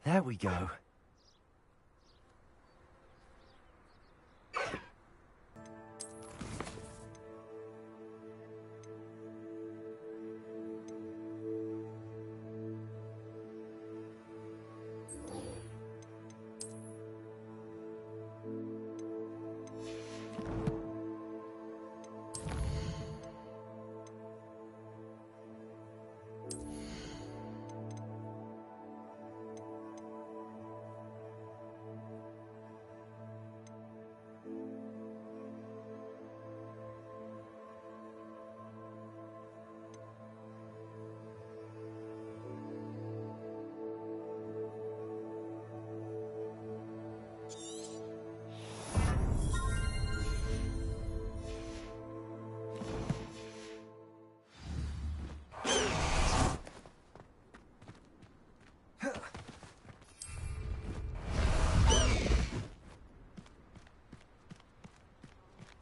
There we go.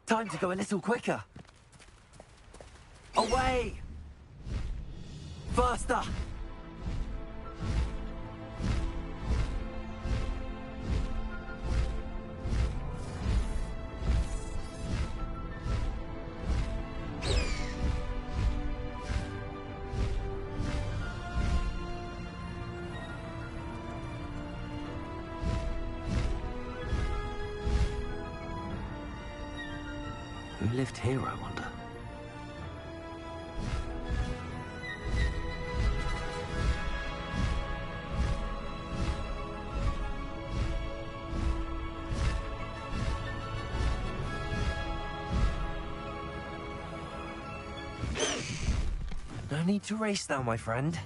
Time to go a little quicker. Away! Faster! Who lived here, I wonder? No need to race now, my friend.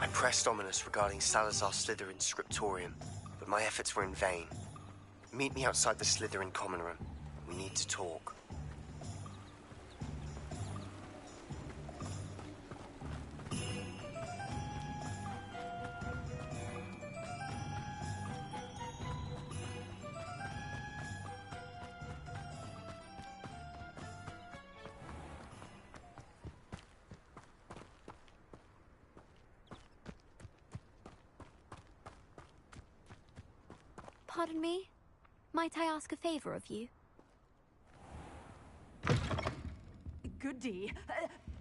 I pressed Ominous regarding Salazar Slytherin's scriptorium, but my efforts were in vain. Meet me outside the Slytherin common room. We need to talk. Pardon me? Might I ask a favor of you? Good day.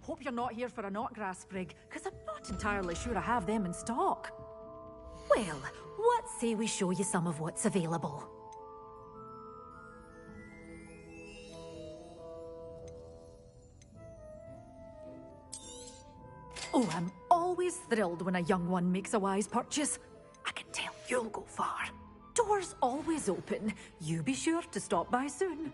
Hope you're not here for a knotgrass sprig, because I'm not entirely sure I have them in stock. Well, what say we show you some of what's available? Oh, I'm always thrilled when a young one makes a wise purchase. I can tell you'll go far. Doors always open. You be sure to stop by soon.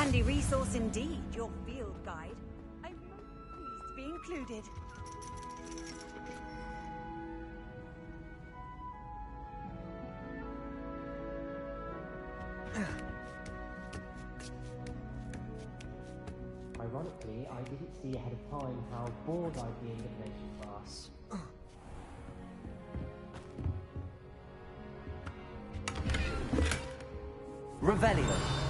handy resource indeed, your field guide. I'm most pleased to be included. Ironically, I didn't see ahead of time how bored I'd be in divination class. Revelio.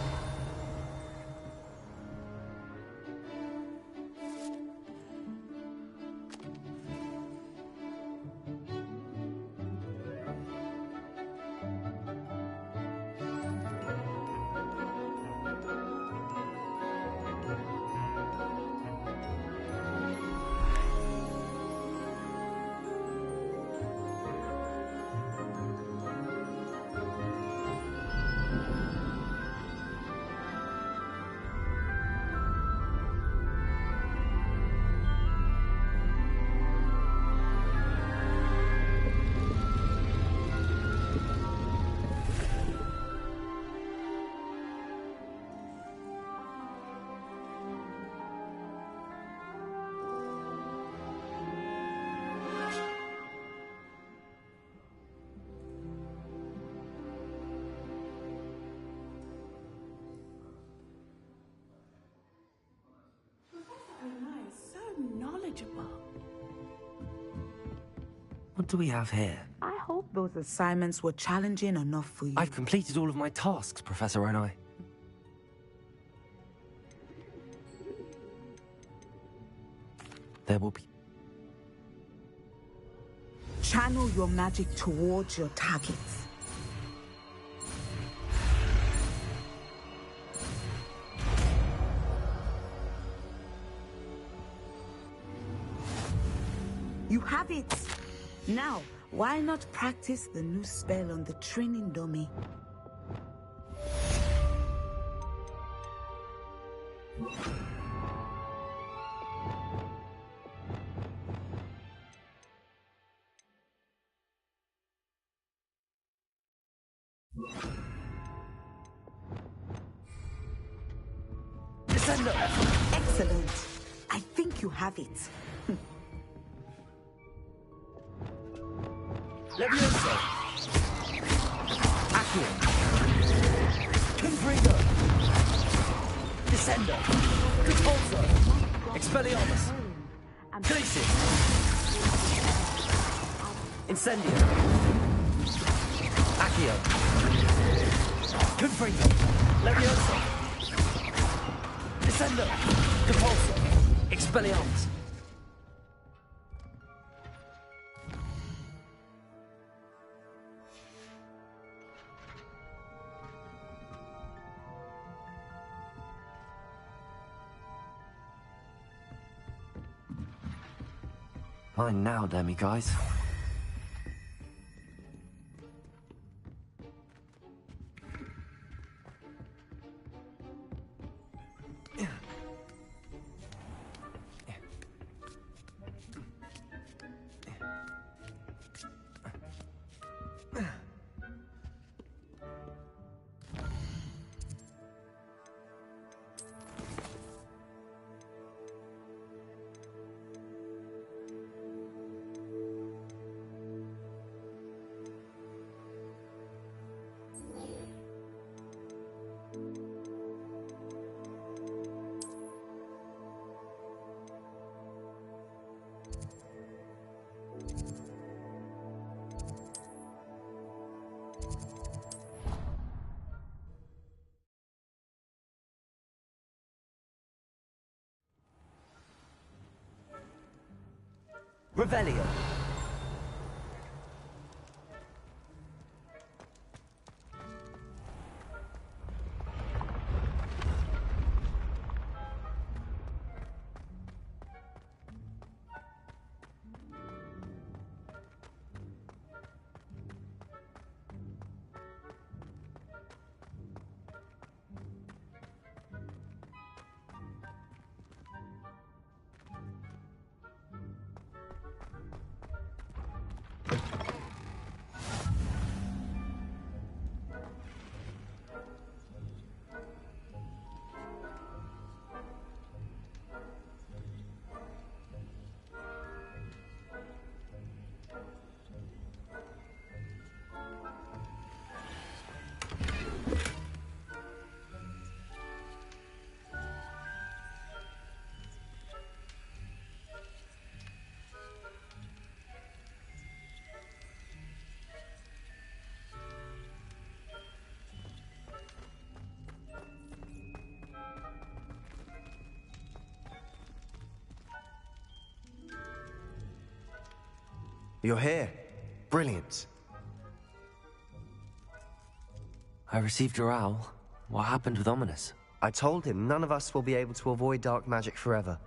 What do we have here? I hope those assignments were challenging enough for you. I've completed all of my tasks, Professor Onai. There will be... Channel your magic towards your targets. You have it! Now, why not practice the new spell on the training dummy? Descendo! Excellent! I think you have it. Levioso! Accio! Confringo! Descendo! Repulso! Expelliarmus! Glacius! Incendio! Accio! Confringo! Levioso! Descendo! Repulso! Expelliarmus! Fine now, Demi guys. Revelio. You're here. Brilliant. I received your owl. What happened with Ominous? I told him none of us will be able to avoid dark magic forever.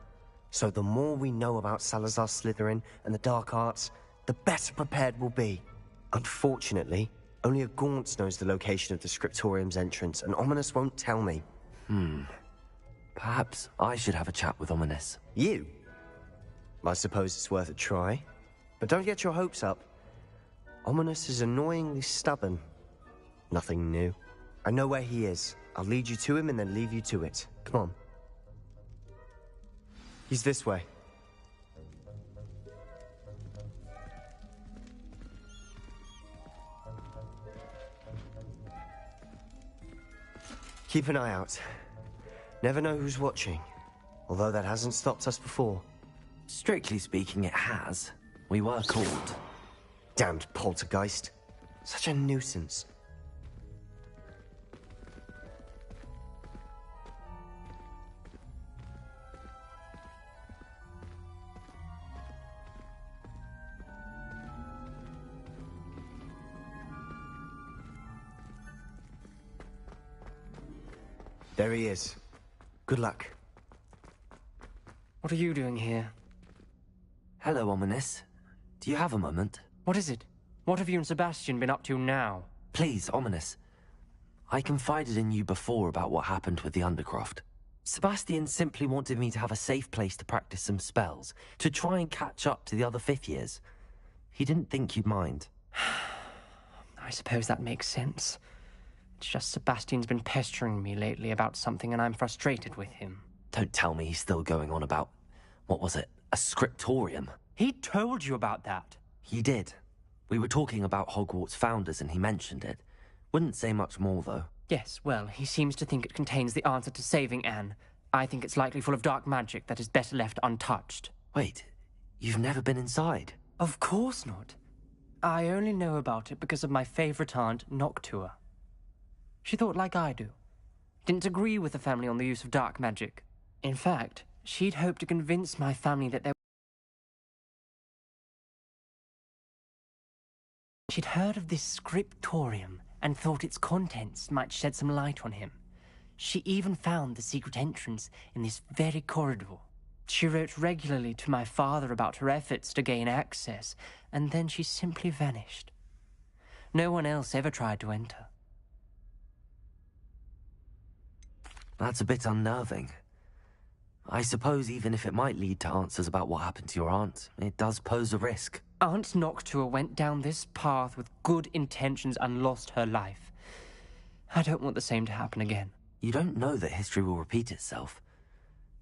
So the more we know about Salazar Slytherin and the dark arts, the better prepared we'll be. Unfortunately, only a Gaunt knows the location of the Scriptorium's entrance, and Ominous won't tell me. Perhaps I should have a chat with Ominous. You? I suppose it's worth a try. But don't get your hopes up. Ominous is annoyingly stubborn. Nothing new. I know where he is. I'll lead you to him and then leave you to it. Come on. He's this way. Keep an eye out. Never know who's watching. Although that hasn't stopped us before. Strictly speaking, it has. We were caught. Damned poltergeist. Such a nuisance. There he is. Good luck. What are you doing here? Hello, Ominous. Do you have a moment? What is it? What have you and Sebastian been up to now? Please, Ominous. I confided in you before about what happened with the Undercroft. Sebastian simply wanted me to have a safe place to practice some spells, to try and catch up to the other fifth years. He didn't think you'd mind. I suppose that makes sense. It's just Sebastian's been pestering me lately about something and I'm frustrated with him. Don't tell me he's still going on about, what was it, a scriptorium? He told you about that. He did. We were talking about Hogwarts founders and he mentioned it. Wouldn't say much more, though. Yes, well, he seems to think it contains the answer to saving Anne. I think it's likely full of dark magic that is better left untouched. Wait, you've never been inside? Of course not. I only know about it because of my favorite aunt, Noctua. She thought like I do. Didn't agree with the family on the use of dark magic. In fact, she'd hoped to convince my family that there... She'd heard of this scriptorium and thought its contents might shed some light on him. She even found the secret entrance in this very corridor. She wrote regularly to my father about her efforts to gain access, and then she simply vanished. No one else ever tried to enter. That's a bit unnerving. I suppose even if it might lead to answers about what happened to your aunt, it does pose a risk. Aunt Noctua went down this path with good intentions and lost her life. I don't want the same to happen again. You don't know that history will repeat itself.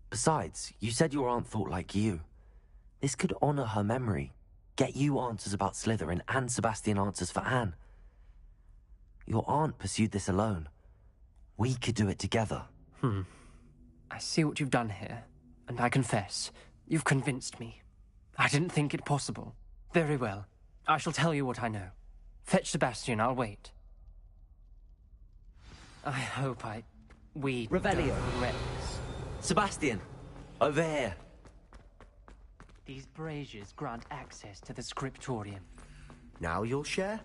Besides, you said your aunt thought like you. This could honor her memory, get you answers about Slytherin and Sebastian answers for Anne. Your aunt pursued this alone. We could do it together. I see what you've done here, and I confess, you've convinced me. I didn't think it possible. Very well. I shall tell you what I know. Fetch Sebastian, I'll wait. I hope we Revelio. don't regret this. Sebastian! Over here! These braziers grant access to the scriptorium. Now you'll share?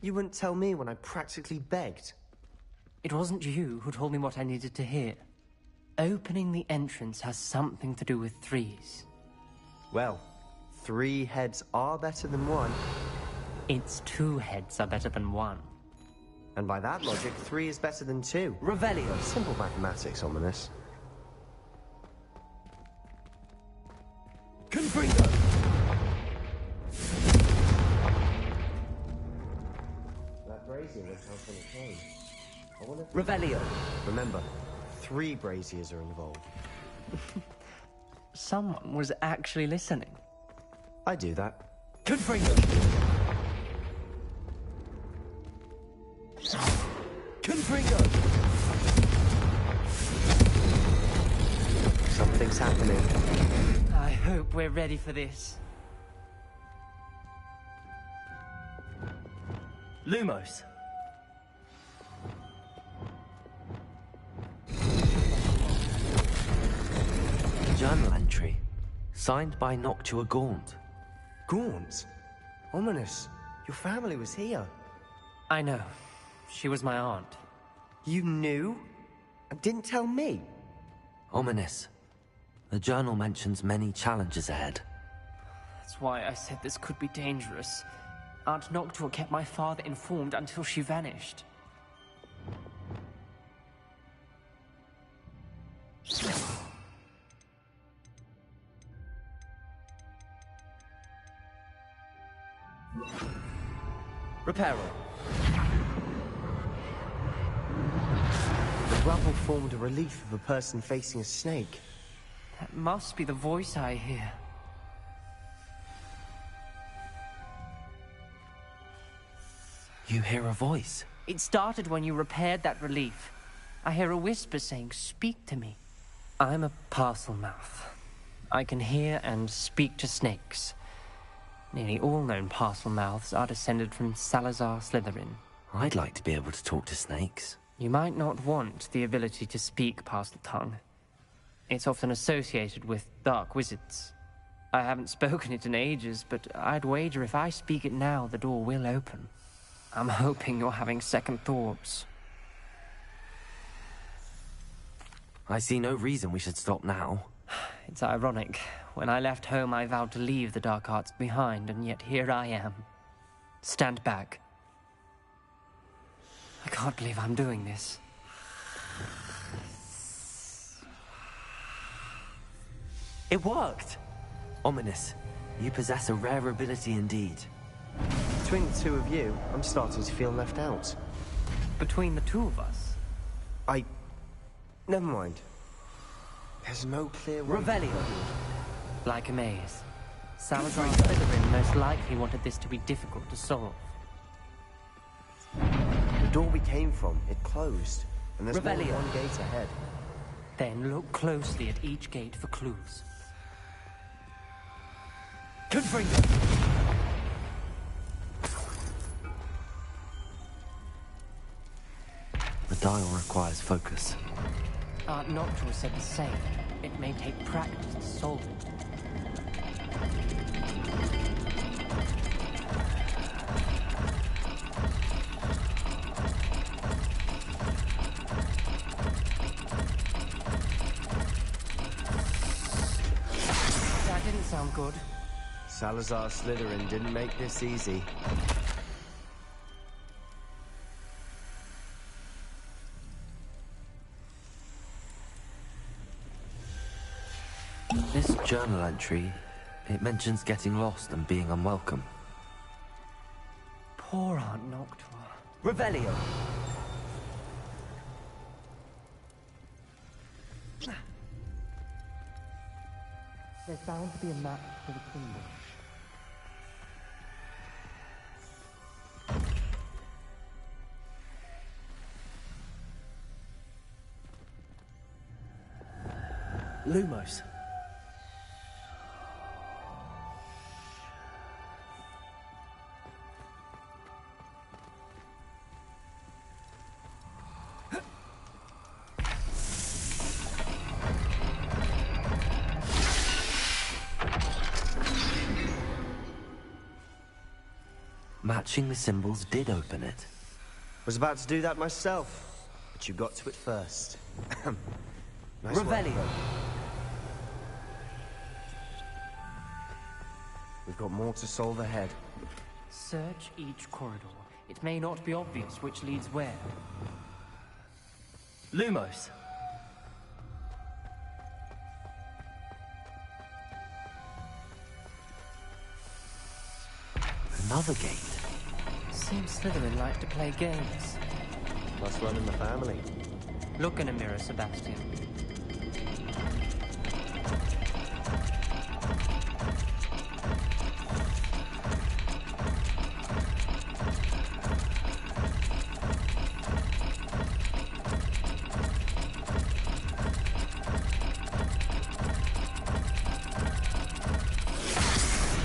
You wouldn't tell me when I practically begged. It wasn't you who told me what I needed to hear. Opening the entrance has something to do with threes. Well, 3 heads are better than 1. Its 2 heads are better than 1. And by that logic, 3 is better than 2. Revelio! Simple mathematics, Ominous. Confringo! That brazier looks out on its own. I wonder if... Revelio! Remember, 3 braziers are involved. Someone was actually listening. I do that. Confringo! Confringo! Something's happening. I hope we're ready for this. Lumos! Journal entry. Signed by Noctua Gaunt. Gaunt? Ominous. Your family was here. I know. She was my aunt. You knew? And didn't tell me? Ominous. The journal mentions many challenges ahead. That's why I said this could be dangerous. Aunt Noctua kept my father informed until she vanished. Reparo. The rubble formed a relief of a person facing a snake. That must be the voice I hear. You hear a voice? It started when you repaired that relief. I hear a whisper saying, "Speak to me." I'm a parcel mouth. I can hear and speak to snakes. Nearly all known parcel mouths are descended from Salazar Slytherin. I'd like to be able to talk to snakes. You might not want the ability to speak parcel tongue. It's often associated with dark wizards. I haven't spoken it in ages, but I'd wager if I speak it now, the door will open. I'm hoping you're having second thoughts. I see no reason we should stop now. It's ironic. When I left home, I vowed to leave the dark arts behind, and yet here I am. Stand back. I can't believe I'm doing this. It worked! Ominous, you possess a rare ability indeed. Between the two of you, I'm starting to feel left out. Between the two of us? Never mind. There's no clear way. Revelio. Like a maze. Salazar Slytherin most likely wanted this to be difficult to solve. The door we came from, it closed. And there's more than Revelio. one gate ahead. Then look closely at each gate for clues. Confringo! The dial requires focus. Aunt Noctua said the same. It may take practice to solve it. That didn't sound good. Salazar Slytherin didn't make this easy. This journal entry, it mentions getting lost and being unwelcome. Poor Aunt Noctua. Revelio! There's bound to be a map for the kingdom. Lumos. Matching the symbols did open it. Was about to do that myself, but you got to it first. Nice work. Revelio! We've got more to solve ahead. Search each corridor. It may not be obvious which leads where. Lumos! Another gate. Seems Slytherin like to play games. Must run in the family. Look in a mirror, Sebastian.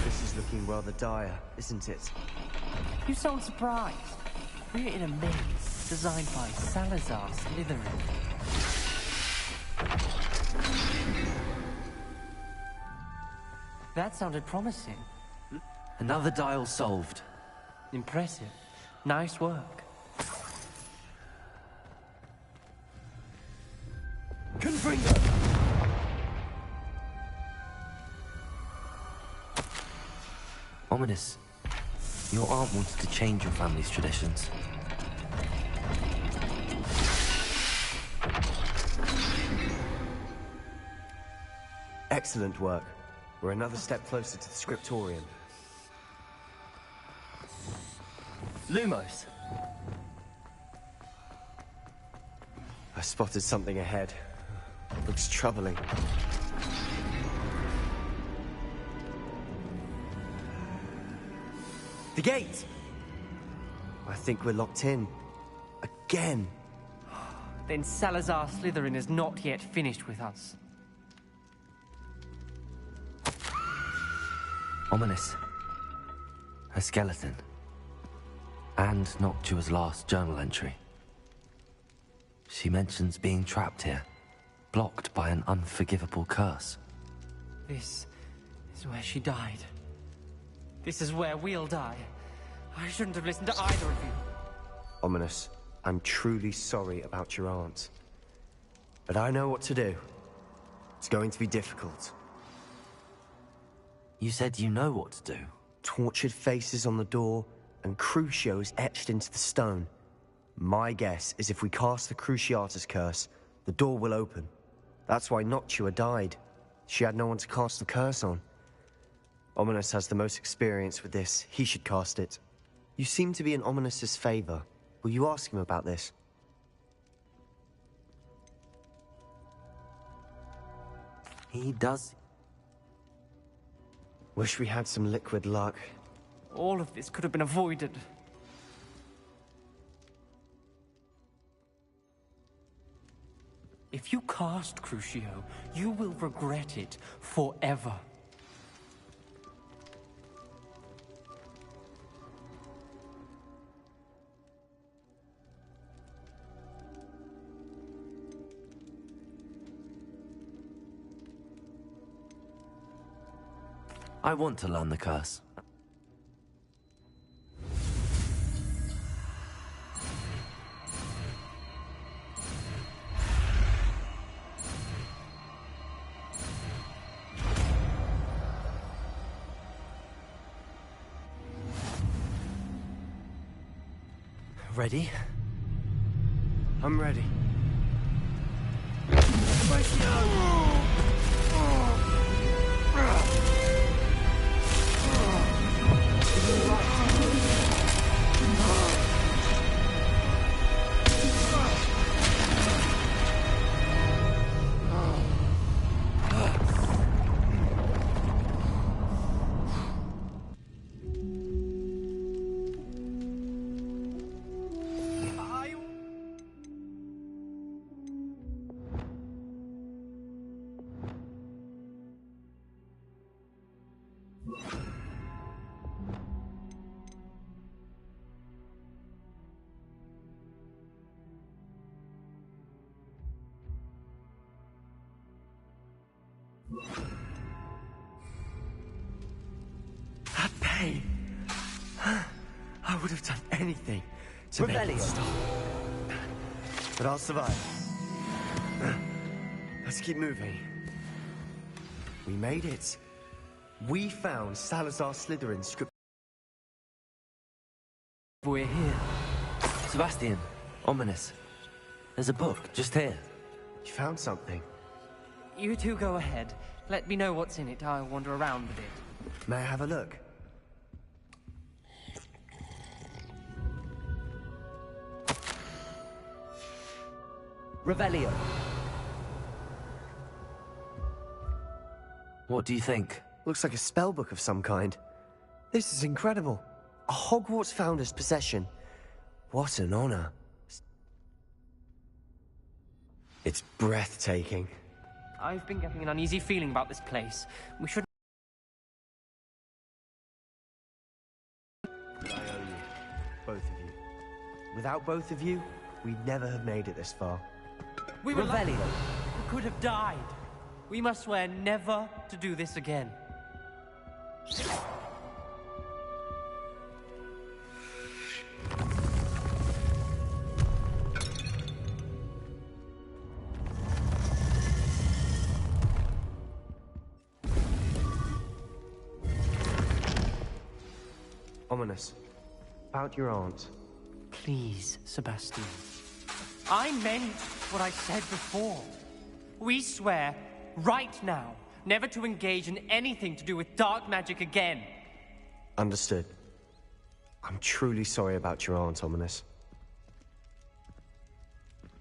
This is looking rather dire, isn't it? You sound surprised. We're in a maze designed by Salazar Slytherin. That sounded promising. Another dial solved. Impressive. Nice work. Confringo! Ominous. Your aunt wanted to change your family's traditions. Excellent work. We're another step closer to the scriptorium. Lumos. I spotted something ahead. Looks troubling. The gate! I think we're locked in. Again. Then Salazar Slytherin is not yet finished with us. Ominous. A skeleton. And Noctua's last journal entry. She mentions being trapped here, blocked by an unforgivable curse. This is where she died. This is where we'll die. I shouldn't have listened to either of you. Ominous, I'm truly sorry about your aunt. But I know what to do. It's going to be difficult. You said you know what to do. Tortured faces on the door, and Crucios etched into the stone. My guess is if we cast the Cruciatus curse, the door will open. That's why Noctua died. She had no one to cast the curse on. Ominous has the most experience with this. He should cast it. You seem to be in Ominous's favor. Will you ask him about this? He does. Wish we had some liquid luck. All of this could have been avoided. If you cast Crucio, you will regret it forever. I want to learn the curse. Ready? I'm ready. That pain. I would have done anything to make it stop. But I'll survive. Let's keep moving. We made it. We found Salazar Slytherin's script. We're here. Sebastian, Ominous. There's a book just here. You found something. You two go ahead. Let me know what's in it. I'll wander around a bit. May I have a look? Revelio. What do you think? Looks like a spellbook of some kind. This is incredible. A Hogwarts founder's possession. What an honor. It's breathtaking. I've been getting an uneasy feeling about this place. We should... But I owe you. Both of you. Without both of you, we'd never have made it this far. We were lucky. We could have died. We must swear never to do this again. Ominous. About your aunt. Please, Sebastian. I meant what I said before. We swear, right now, never to engage in anything to do with dark magic again. Understood. I'm truly sorry about your aunt, Ominous.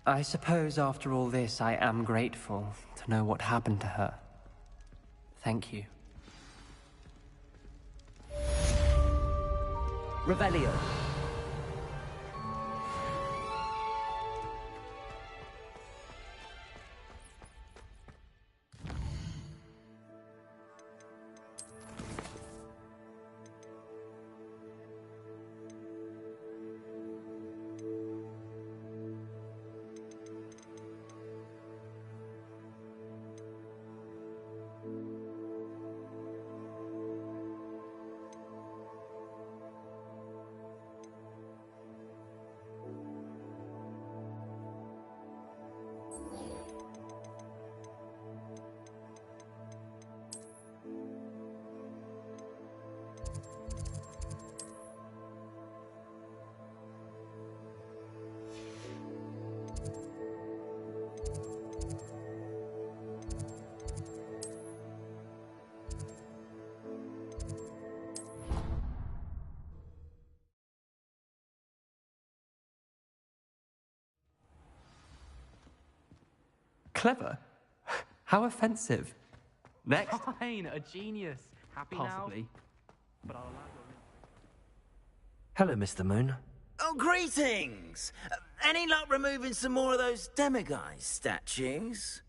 I suppose after all this, I am grateful to know what happened to her. Thank you. Revelio. Clever? How offensive. Next. Fine, a genius. Happy Possibly. now? But I'll allow your... Hello, Mr. Moon. Oh, greetings! Any luck removing some more of those demiguise statues?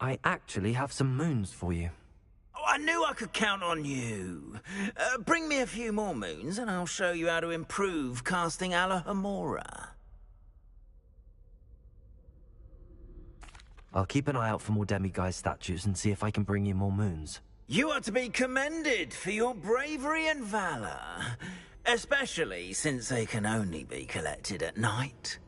I actually have some moons for you. Oh, I knew I could count on you. Bring me a few more moons and I'll show you how to improve casting Alohomora. I'll keep an eye out for more demiguise statues and see if I can bring you more moons. You are to be commended for your bravery and valor, especially since they can only be collected at night.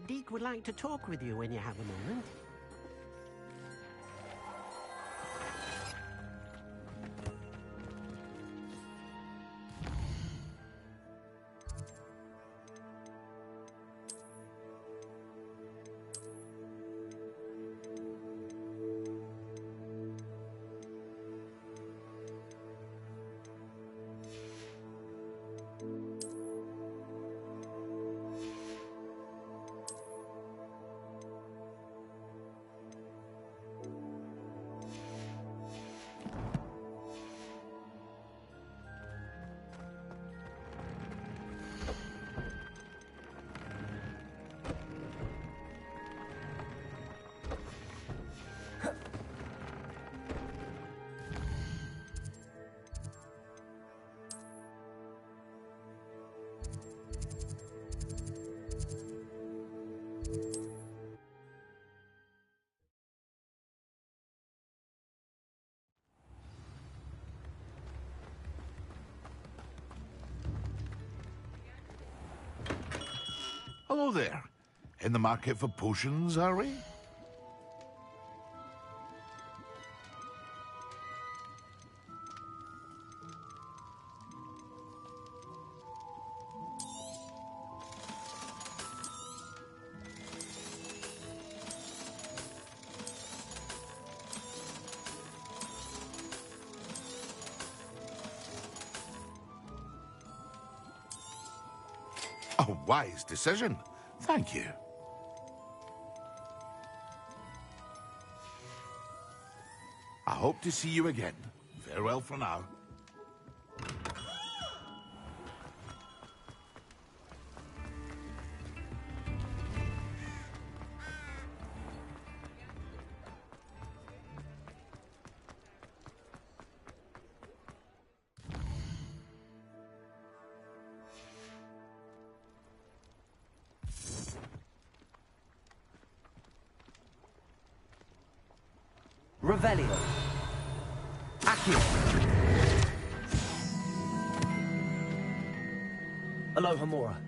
Deek would like to talk with you when you have a moment. Hello there. In the market for potions, are we? A wise decision. Thank you. I hope to see you again. Farewell for now. Revelio. Accio. Aloha Mora.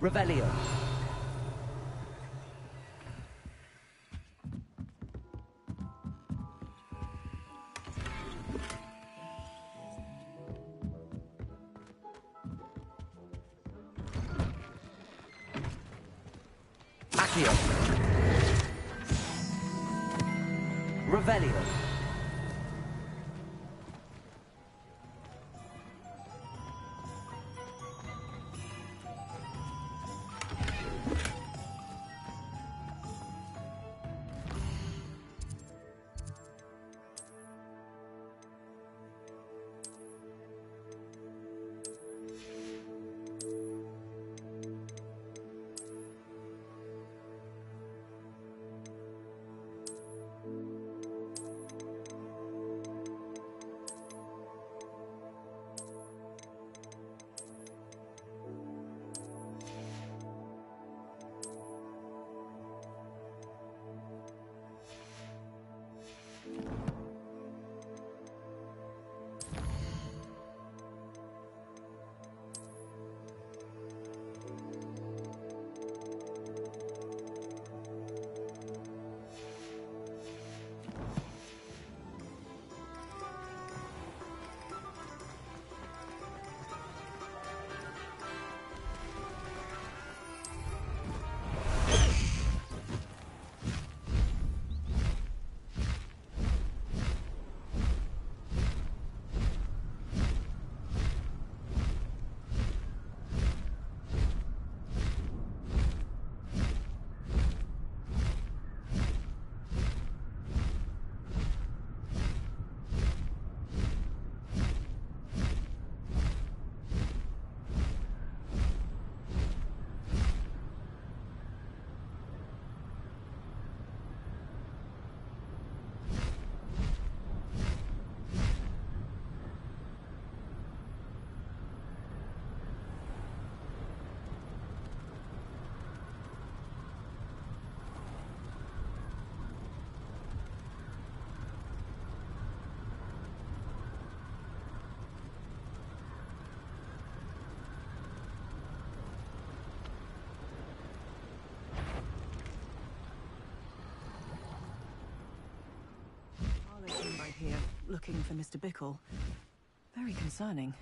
Revelio. Accio. Revelio. looking for Mr. Bickle. Very concerning.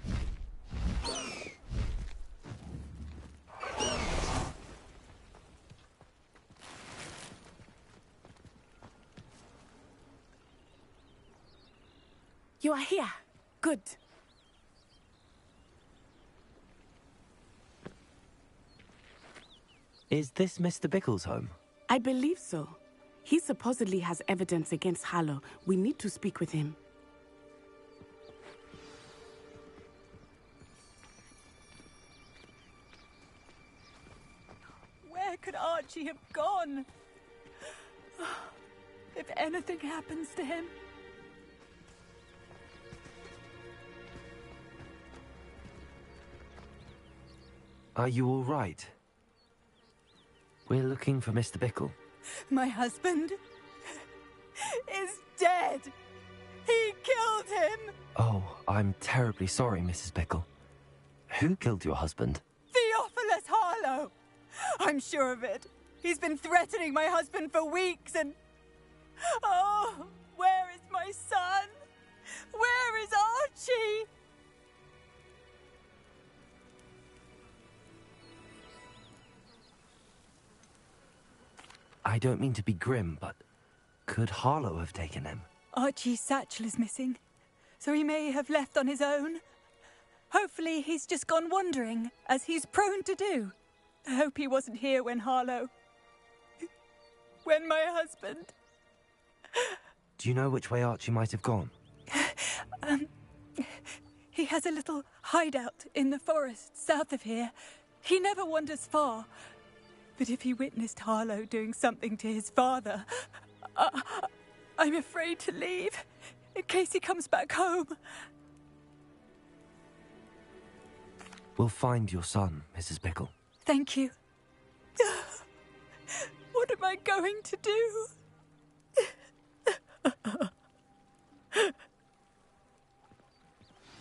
You are here. Good. Is this Mr. Bickle's home? I believe so. He supposedly has evidence against Harlow. We need to speak with him. Where could Archie have gone? If anything happens to him... Are you all right? We're looking for Mr. Bickle. My husband is dead. He killed him. Oh, I'm terribly sorry, Mrs. Bickle. Who killed your husband? Theophilus Harlow. I'm sure of it. He's been threatening my husband for weeks and... Oh, where is my son? Where is Archie? I don't mean to be grim, but could Harlow have taken him? Archie's satchel is missing, so he may have left on his own. Hopefully he's just gone wandering, as he's prone to do. I hope he wasn't here when Harlow... when my husband... Do you know which way Archie might have gone? He has a little hideout in the forest south of here. He never wanders far. But if he witnessed Harlow doing something to his father, I'm afraid to leave, in case he comes back home. We'll find your son, Mrs. Bickle. Thank you. What am I going to do?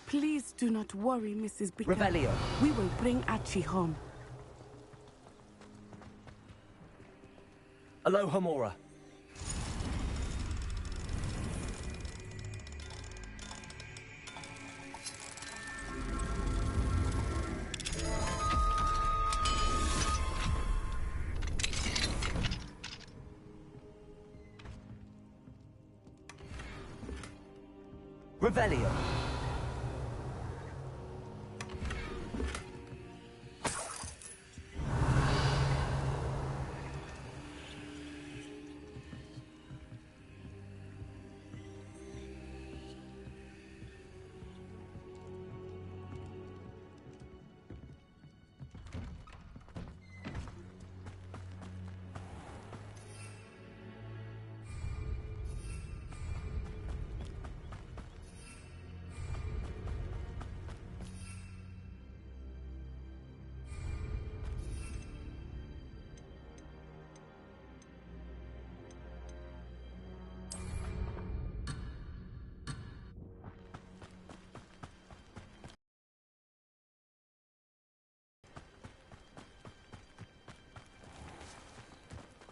Please do not worry, Mrs. Bickle. Revelio. We will bring Archie home. Aloha Mora. Revelio.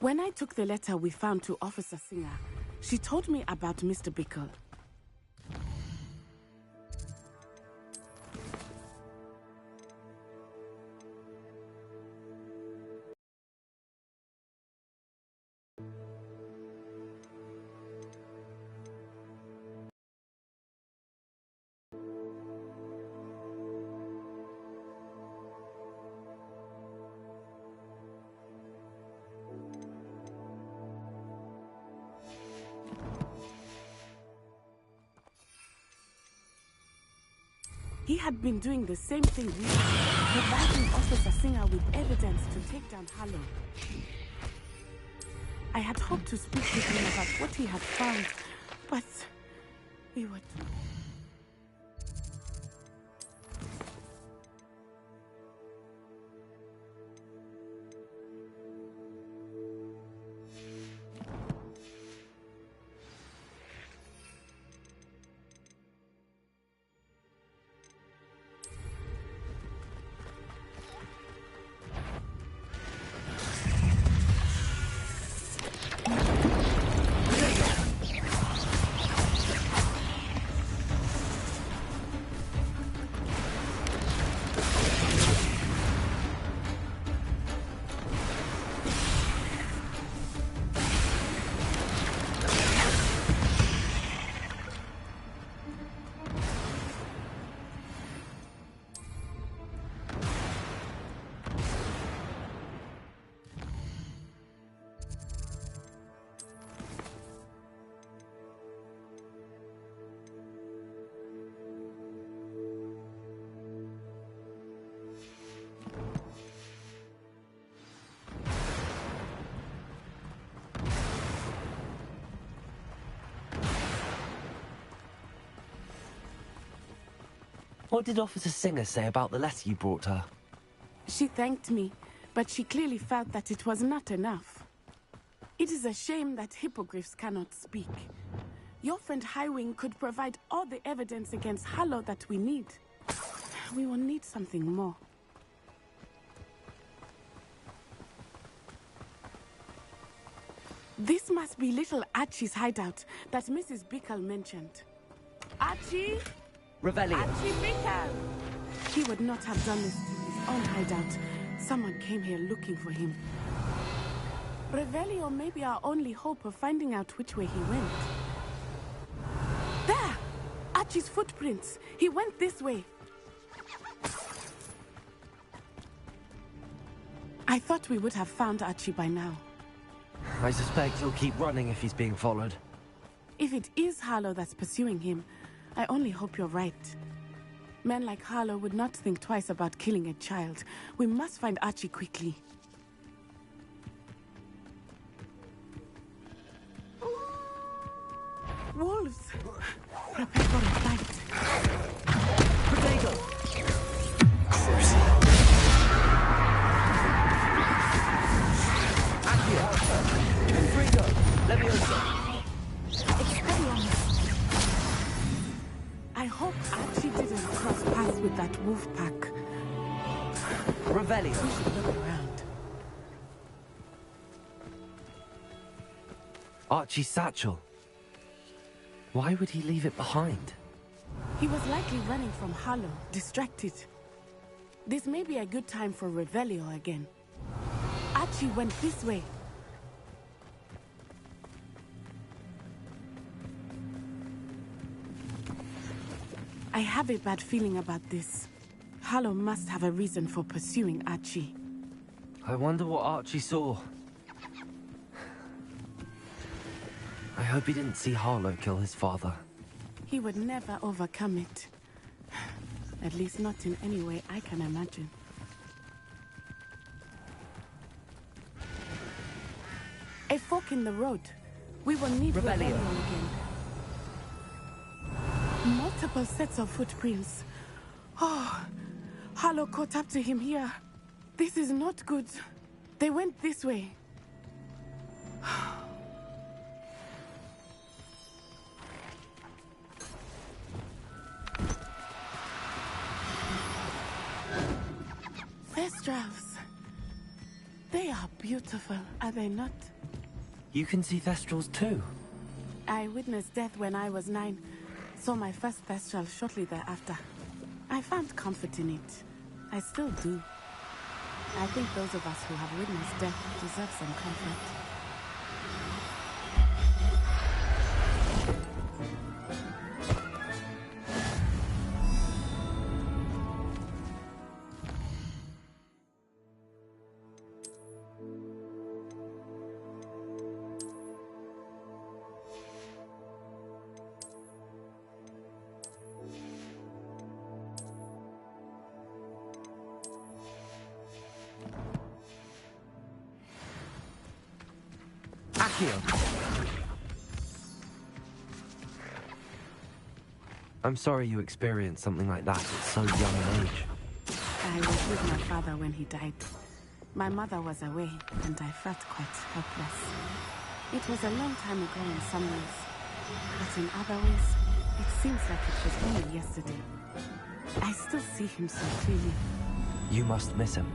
When I took the letter we found to Officer Singer, she told me about Mr. Bickle. He had been doing the same thing we did, providing Officer Singer with evidence to take down Harlow. I had hoped to speak with him about what he had found, but we were too... What did Officer Singer say about the letter you brought her? She thanked me, but she clearly felt that it was not enough. It is a shame that hippogriffs cannot speak. Your friend Highwing could provide all the evidence against Harlow that we need. We will need something more. This must be little Archie's hideout that Mrs. Bickle mentioned. Archie? Revelio. Archie Bickle! He would not have done this to his own hideout. Someone came here looking for him. Revelio may be our only hope of finding out which way he went. There! Archie's footprints. He went this way. I thought we would have found Archie by now. I suspect he'll keep running if he's being followed. If it is Harlow that's pursuing him, I only hope you're right. Men like Harlow would not think twice about killing a child. We must find Archie quickly. Wolves! Prepare for a fight. Potato! I hope Archie didn't cross paths with that wolf pack. Revelio. We should look around. Archie's satchel. Why would he leave it behind? He was likely running from Harlow, distracted. This may be a good time for Revelio again. Archie went this way. I have a bad feeling about this. Harlow must have a reason for pursuing Archie. I wonder what Archie saw. I hope he didn't see Harlow kill his father. He would never overcome it. At least not in any way I can imagine. A fork in the road. We will need Revelio again. Multiple sets of footprints. Oh, Harlow caught up to him here. This is not good. They went this way. Thestrals. They are beautiful, are they not? You can see Thestrals too. I witnessed death when I was 9. Saw my first Thestral shortly thereafter. I found comfort in it. I still do. I think those of us who have witnessed death deserve some comfort. I'm sorry you experienced something like that at so young an age. I was with my father when he died. My mother was away, and I felt quite helpless. It was a long time ago in some ways, but in other ways, it seems like it was only yesterday. I still see him so clearly. You must miss him.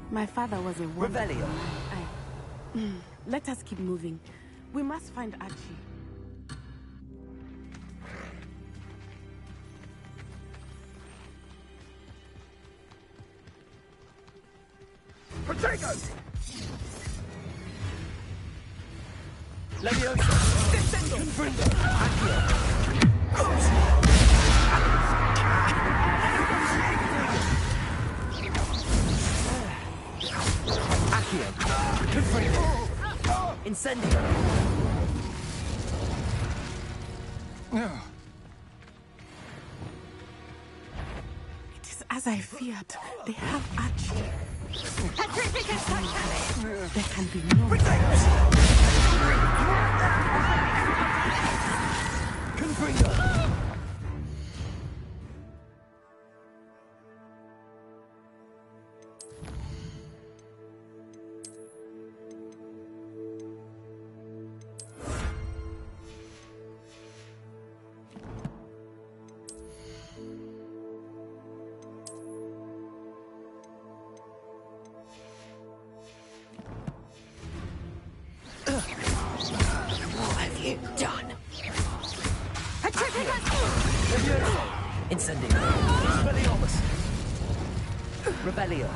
My father was a wonderful Revelio. man. Let us keep moving. We must find Archie. Potatoes! Leviosa! Descendo! Confringo! Accio! Confringo! Incendio! It is as I feared. They have Archie. There can be no Incendio. Expelliarmus. Rebellion.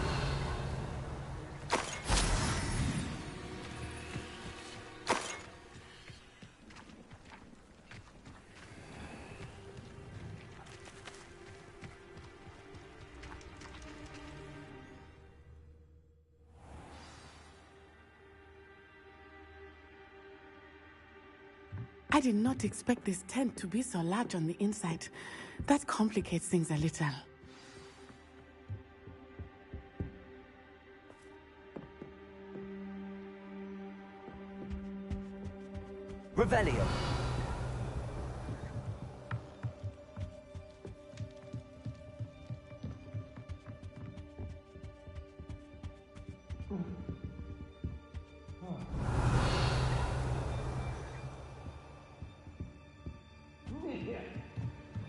I did not expect this tent to be so large on the inside. That complicates things a little. Revelio.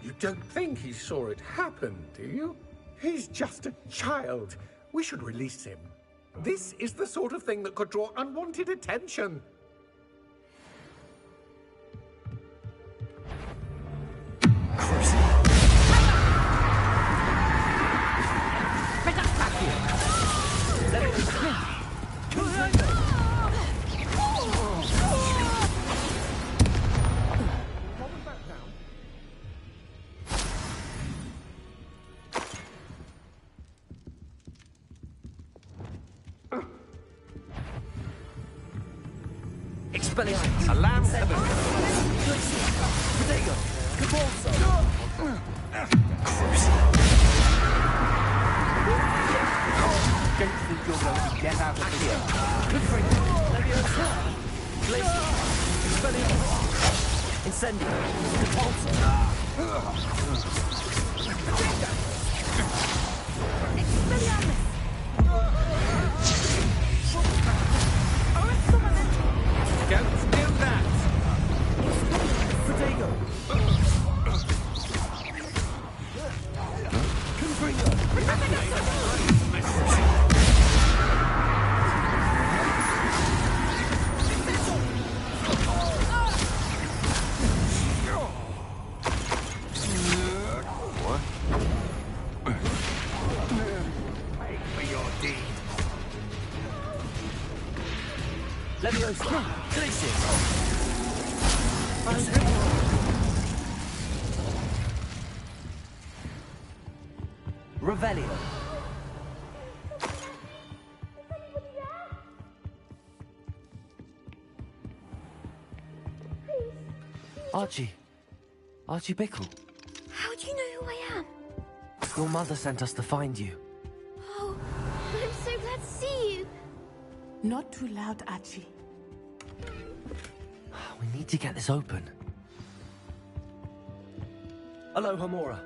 You don't think he saw it happen, do you? He's just a child. We should release him. This is the sort of thing that could draw unwanted attention. Expelliarmus. Alarm Protego. Cabalso. Don't think you're going to get out of here. Good for you. Leviosa. Blaze. Expelliarmus. Incendio. Cabalso. Expelliarmus! Don't do that! Protego. Confringo. Wait for your deed. Leviosa. Glacius. Revelio. Archie. Archie Bickle. How do you know who I am? Your mother sent us to find you. Oh, I'm so glad to see you. Not too loud, Archie. We need to get this open. Hello, Homora.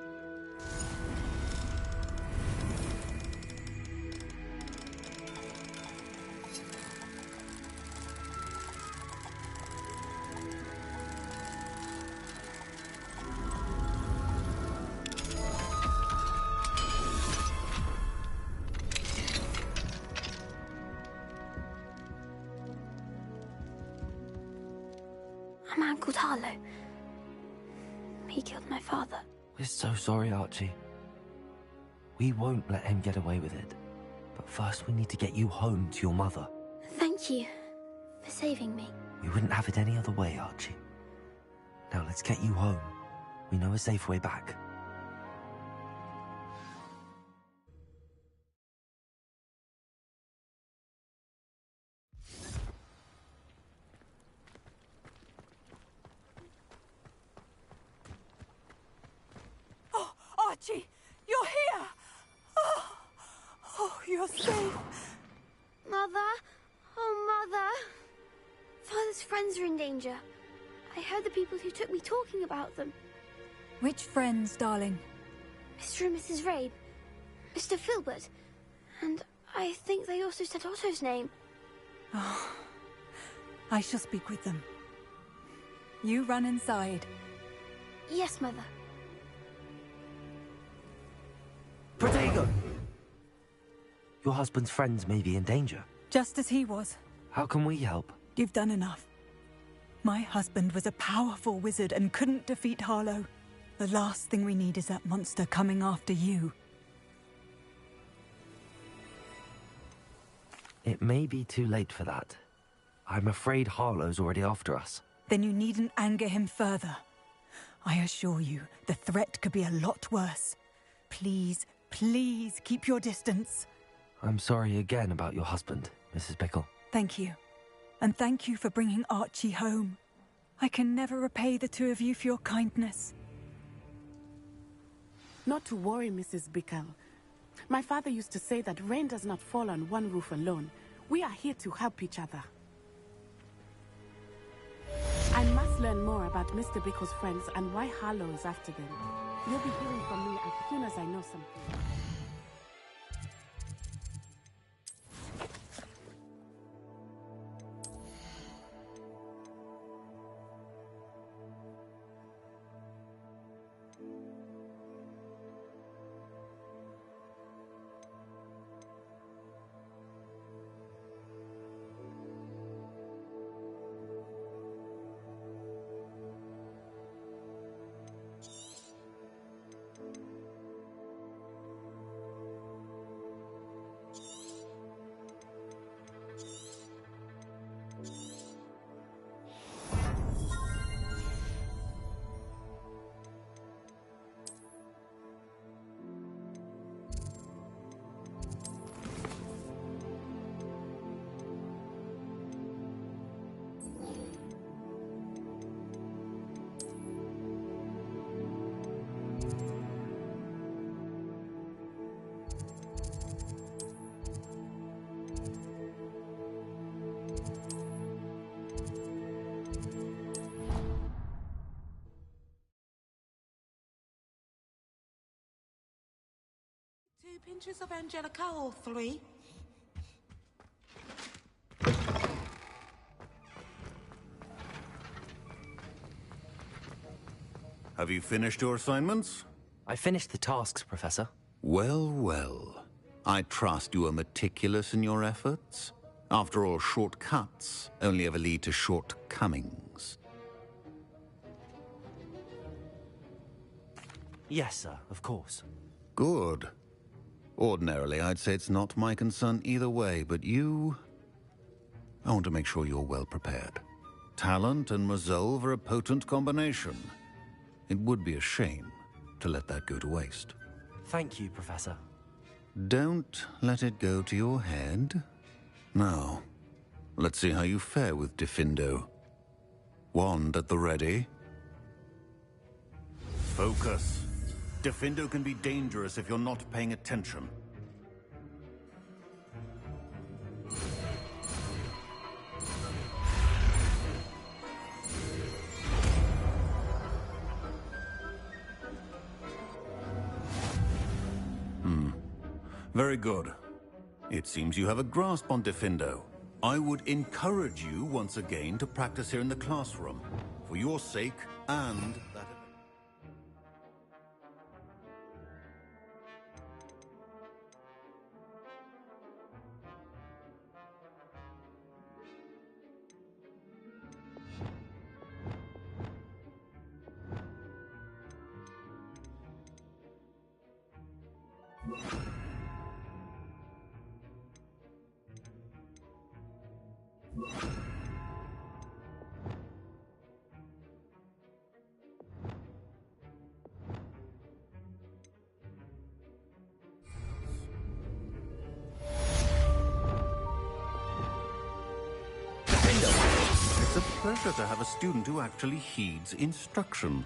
A man called Harlow. He killed my father. We're so sorry, Archie. We won't let him get away with it. But first we need to get you home to your mother. Thank you for saving me. We wouldn't have it any other way, Archie. Now let's get you home. We know a safe way back. Oh, Archie, you're here! Oh, you're safe. Mother? Oh, Mother. Father's friends are in danger. I heard the people who took me talking about them. Which friends, darling? Mr. and Mrs. Rabe. Mr. Filbert. And I think they also said Otto's name. Oh, I shall speak with them. You run inside. Yes, Mother. Protego! Your husband's friends may be in danger. Just as he was. How can we help? You've done enough. My husband was a powerful wizard and couldn't defeat Harlow. The last thing we need is that monster coming after you. It may be too late for that. I'm afraid Harlow's already after us. Then you needn't anger him further. I assure you, the threat could be a lot worse. Please, please keep your distance. I'm sorry again about your husband, Mrs. Pickle. Thank you. And thank you for bringing Archie home. I can never repay the two of you for your kindness. Not to worry, Mrs. Bickle. My father used to say that rain does not fall on one roof alone. We are here to help each other. I must learn more about Mr. Bickle's friends and why Harlow is after them. You'll be hearing from me as soon as I know something. Two pinches of Angelica or three? Have you finished your assignments? I finished the tasks, Professor. Well, well. I trust you are meticulous in your efforts. After all, shortcuts only ever lead to shortcomings. Yes, sir, of course. Good. Ordinarily, I'd say it's not my concern either way, but you... I want to make sure you're well prepared. Talent and resolve are a potent combination. It would be a shame to let that go to waste. Thank you, Professor. Don't let it go to your head. Now, let's see how you fare with Diffindo. Wand at the ready. Focus. Diffindo can be dangerous if you're not paying attention. Very good. It seems you have a grasp on Diffindo. I would encourage you once again to practice here in the classroom, for your sake and that of... It's a pleasure to have a student who actually heeds instruction.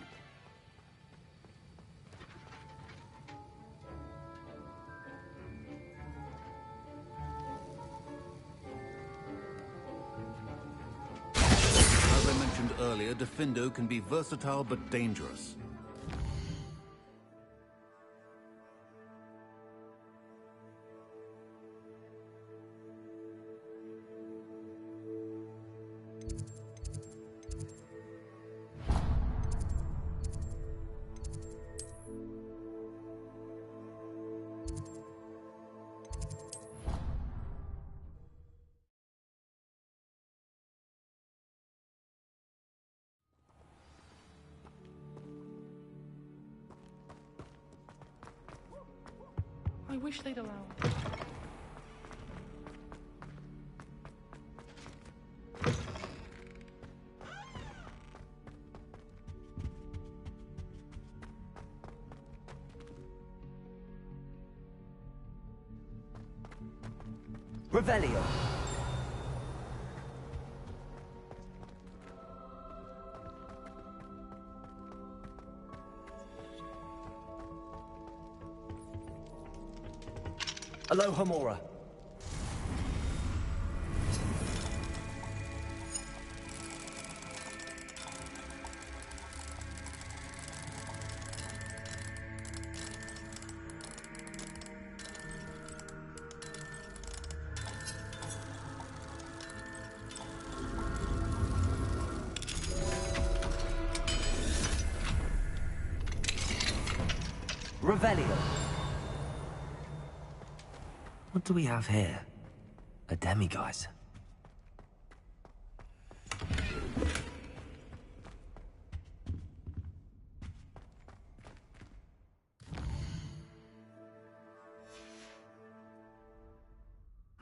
As I mentioned earlier, Diffindo can be versatile but dangerous. I wish they'd allow. Revelio. Aloha Mora. Revelio. What do we have here? A demiguise.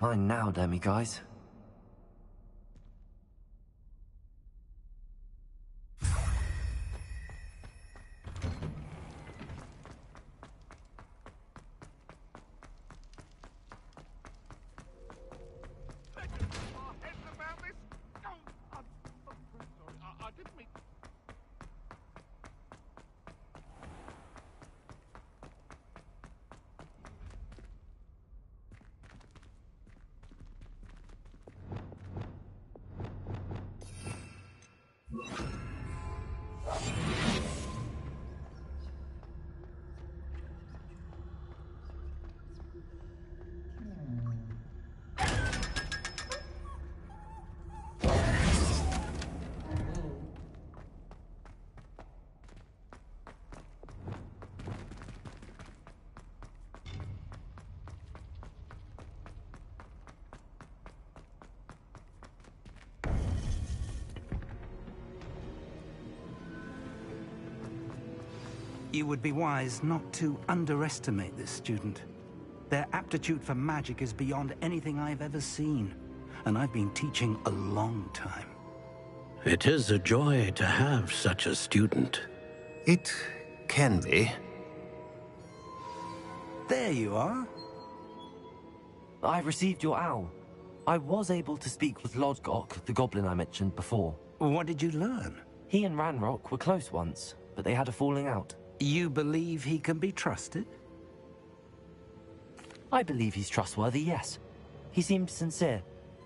Mine now, demiguise. You would be wise not to underestimate this student. Their aptitude for magic is beyond anything I've ever seen, and I've been teaching a long time. It is a joy to have such a student. It can be. There you are. I received your owl. I was able to speak with Lodgok, the goblin I mentioned before. What did you learn? He and Ranrock were close once, but they had a falling out. You believe he can be trusted? I believe he's trustworthy, yes. He seemed sincere,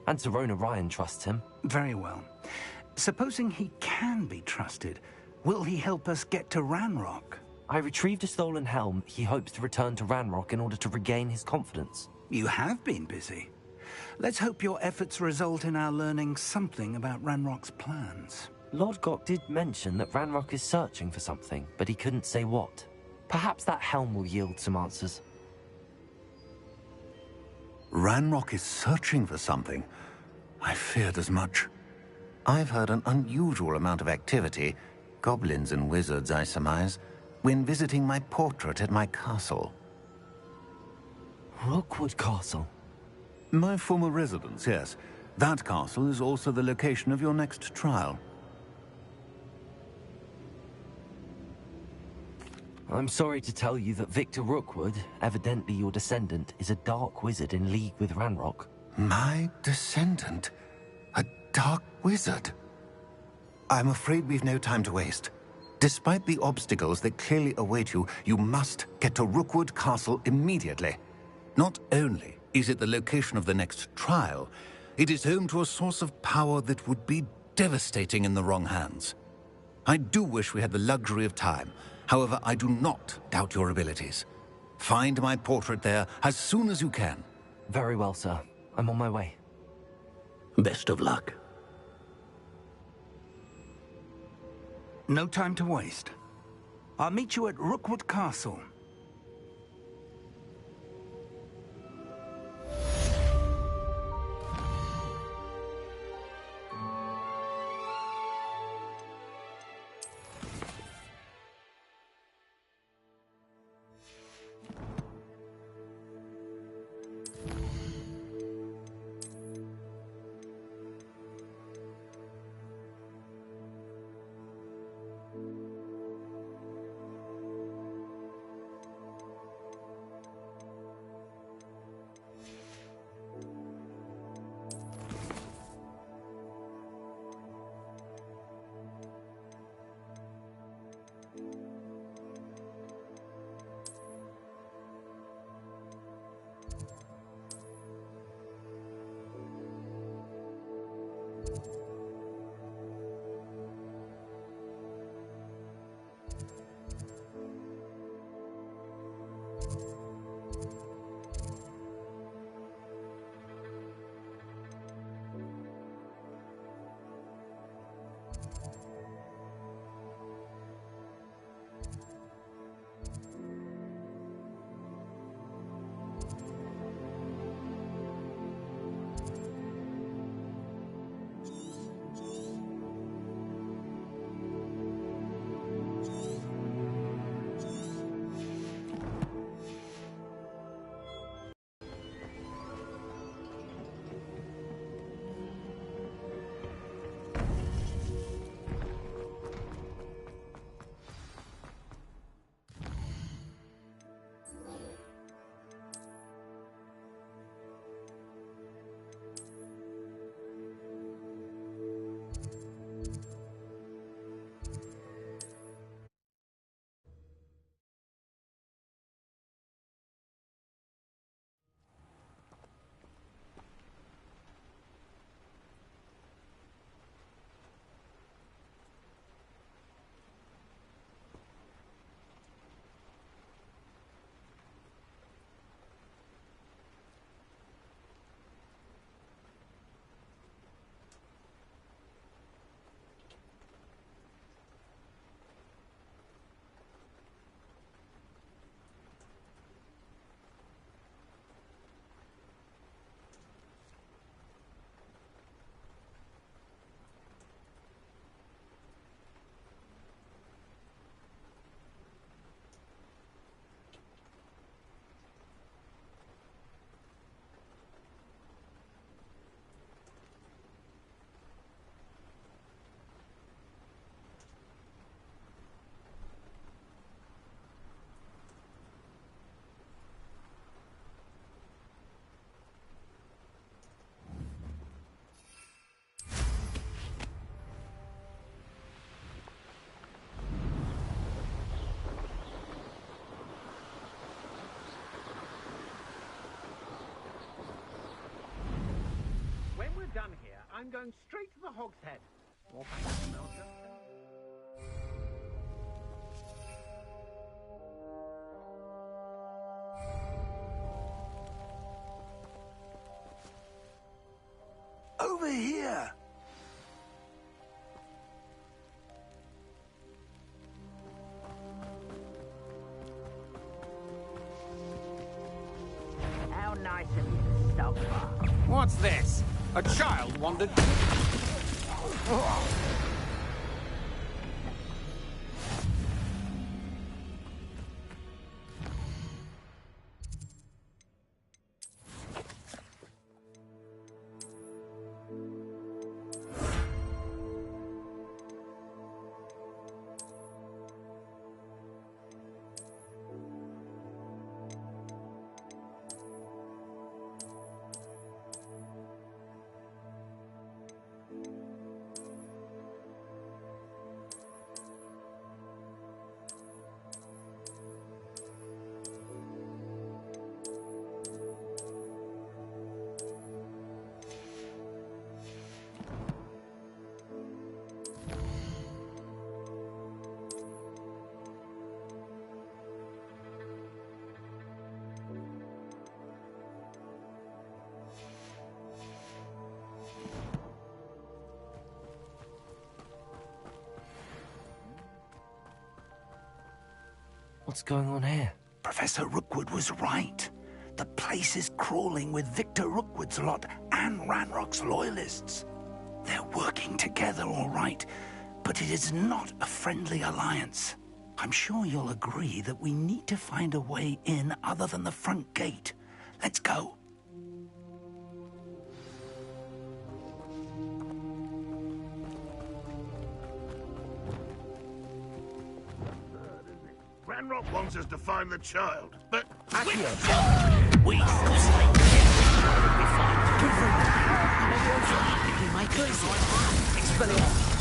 and Serona Ryan trusts him. Very well. Supposing he can be trusted, will he help us get to Ranrock? I retrieved a stolen helm he hopes to return to Ranrock in order to regain his confidence. You have been busy. Let's hope your efforts result in our learning something about Ranrock's plans. Lodgok did mention that Ranrock is searching for something, but he couldn't say what. Perhaps that helm will yield some answers. Ranrock is searching for something. I feared as much. I've heard an unusual amount of activity, goblins and wizards, I surmise, when visiting my portrait at my castle. Rookwood Castle? My former residence, yes. That castle is also the location of your next trial. I'm sorry to tell you that Victor Rookwood, evidently your descendant, is a dark wizard in league with Ranrock. My descendant? A dark wizard? I'm afraid we've no time to waste. Despite the obstacles that clearly await you, you must get to Rookwood Castle immediately. Not only is it the location of the next trial, it is home to a source of power that would be devastating in the wrong hands. I do wish we had the luxury of time. However, I do not doubt your abilities. Find my portrait there as soon as you can. Very well, sir. I'm on my way. Best of luck. No time to waste. I'll meet you at Rookwood Castle. I'm going straight to the Hog's Head. Or back to Belgium. Over here! How nice of you to stop by. What's this? A child wandered... What's going on here? Professor Rookwood was right. The place is crawling with Victor Rookwood's lot and Ranrock's loyalists. They're working together, all right, but it is not a friendly alliance. I'm sure you'll agree that we need to find a way in other than the front gate. Let's go. Ranrock wants us to find the child, but... We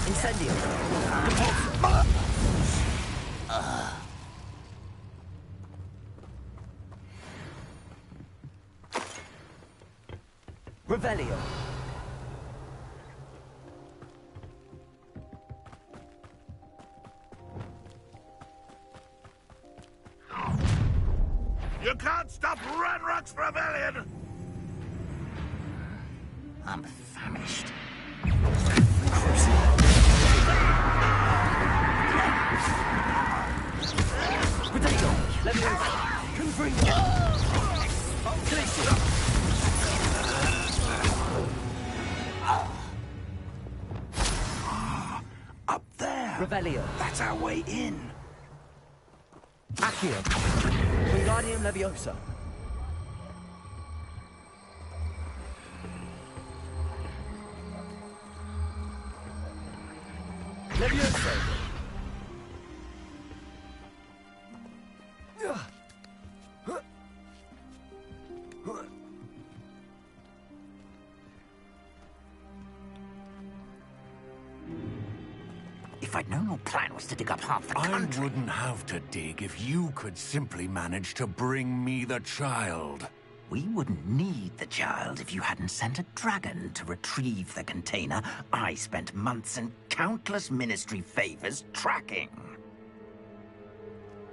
Incendio. Revelio. You can't stop Ranrock's rebellion! I'm famished. Potato. Let me Up there. Revelio. That's our way in. Accio. Wingardium Leviosa. Leviosa. If I'd known your plan was to dig up half the country... I wouldn't have to dig if you could simply manage to bring me the child. We wouldn't need the child if you hadn't sent a dragon to retrieve the container I spent months and countless ministry favors tracking.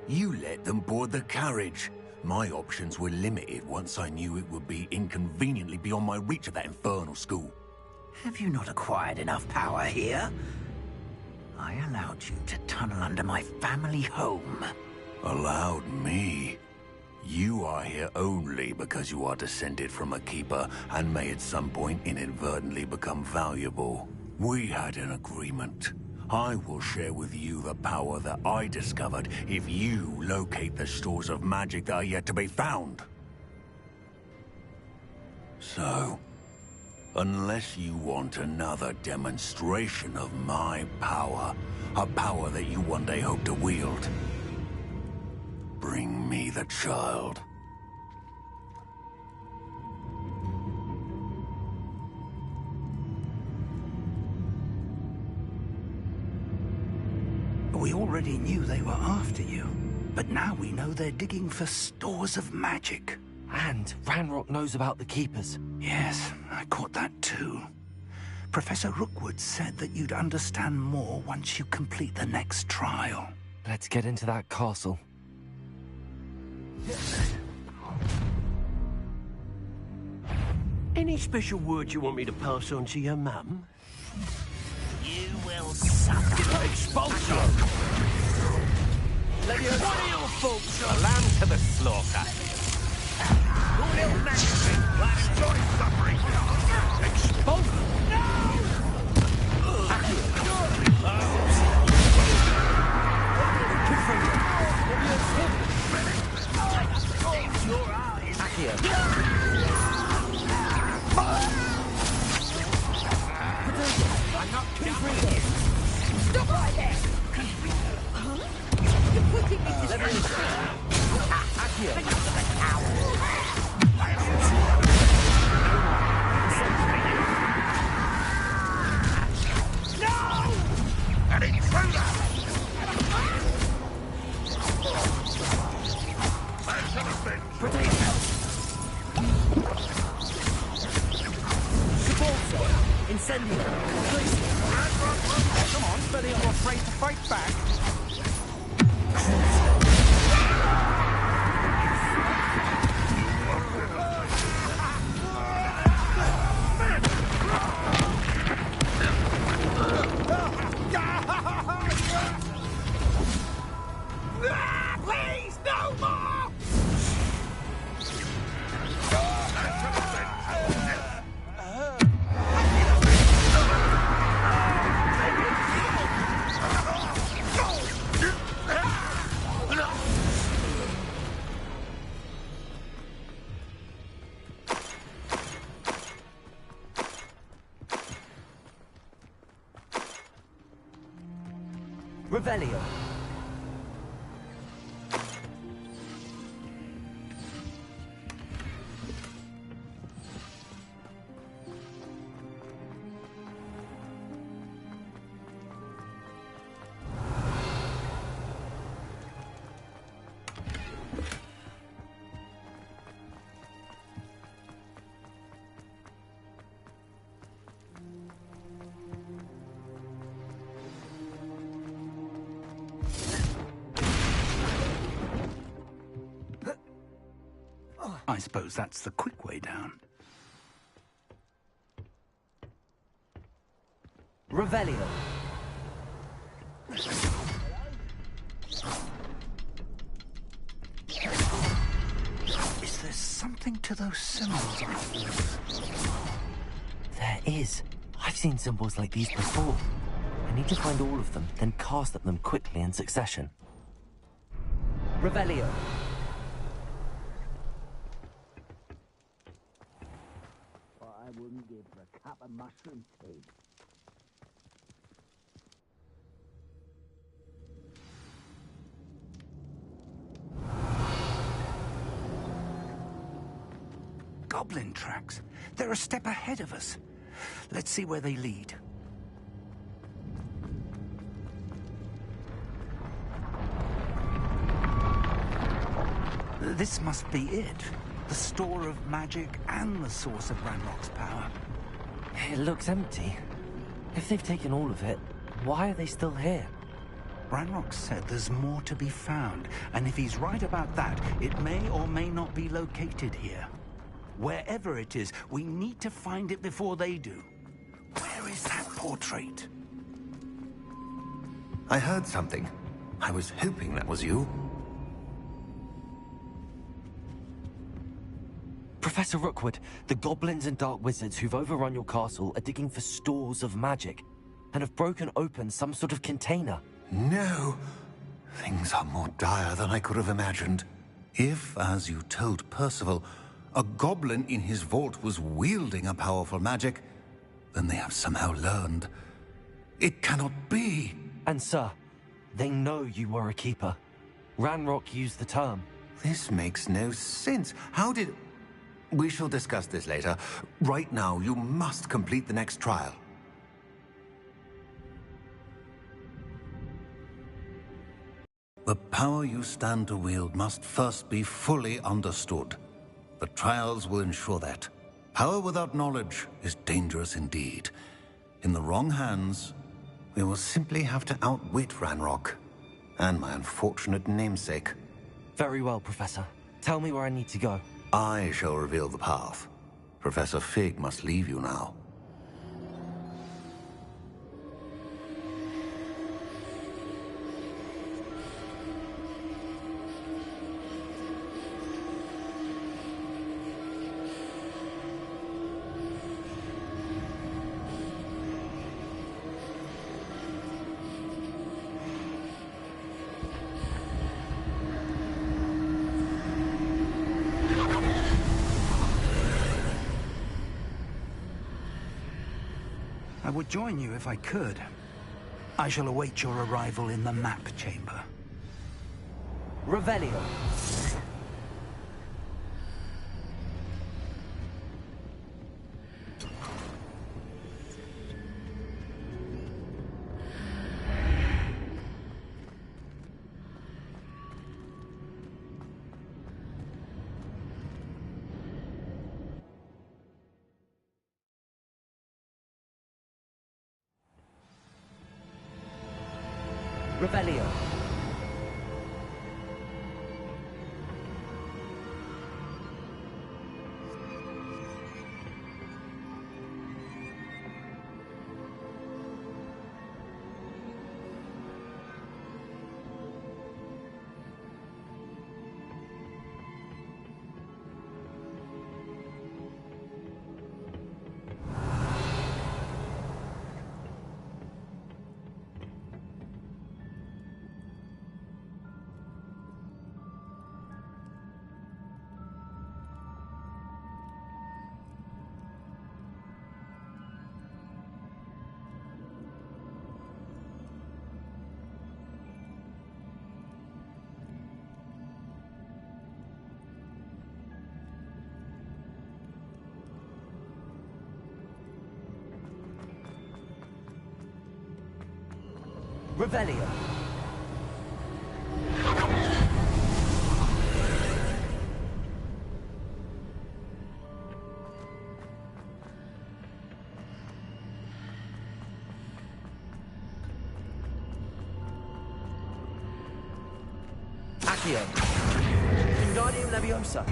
You let them board the carriage. My options were limited once I knew it would be inconveniently beyond my reach at that infernal school. Have you not acquired enough power here? I allowed you to tunnel under my family home. Allowed me? You are here only because you are descended from a keeper and may at some point inadvertently become valuable. We had an agreement. I will share with you the power that I discovered if you locate the stores of magic that are yet to be found. So, unless you want another demonstration of my power, a power that you one day hope to wield, bring me the child. We already knew they were after you, but now we know they're digging for stores of magic. And Ranrock knows about the Keepers. Yes, I caught that too. Professor Rookwood said that you'd understand more once you complete the next trial. Let's get into that castle. Any special words you want me to pass on to your mum? You will suffer. Expulsion! What are your thoughts on? Lamb to the slaughter. Who will next be? Enjoy suffering! Expulsion! Your eyes. I'm not done yet. Stop right there! Huh? You're putting me to No! An intruder! Incendio! Come on, buddy, I'm afraid to fight back. Please, no more! Revelio. I suppose that's the quick way down. Revelio. Is there something to those symbols on the walls? There is. I've seen symbols like these before. I need to find all of them, then cast at them quickly in succession. Revelio. I wouldn't give for a cup of mushroom tea. Goblin tracks. They're a step ahead of us. Let's see where they lead. This must be it. The store of magic and the source of Ranrock's power. It looks empty. If they've taken all of it, why are they still here? Ranrock said there's more to be found, and if he's right about that, it may or may not be located here. Wherever it is, we need to find it before they do. Where is that portrait? I heard something. I was hoping that was you. Professor Rookwood, the goblins and dark wizards who've overrun your castle are digging for stores of magic and have broken open some sort of container. No. Things are more dire than I could have imagined. If, as you told Percival, a goblin in his vault was wielding a powerful magic, then they have somehow learned. It cannot be. And sir, they know you were a keeper. Ranrock used the term. This makes no sense. How did... We shall discuss this later. Right now, you must complete the next trial. The power you stand to wield must first be fully understood. The trials will ensure that. Power without knowledge is dangerous indeed. In the wrong hands, we will simply have to outwit Ranrock and my unfortunate namesake. Very well, Professor. Tell me where I need to go. I shall reveal the path. Professor Fig must leave you now. I would join you if I could. I shall await your arrival in the map chamber. Revelio. Revelio. Revelio. Accio. Wingardium Leviosa.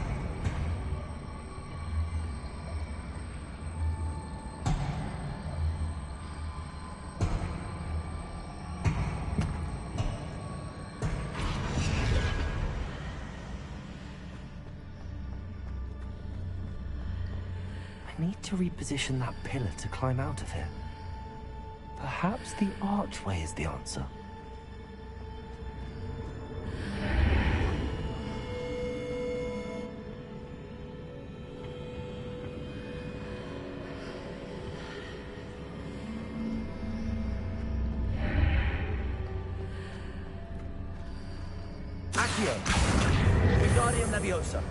I need to reposition that pillar to climb out of here. Perhaps the archway is the answer. Accio. Wingardium Leviosa.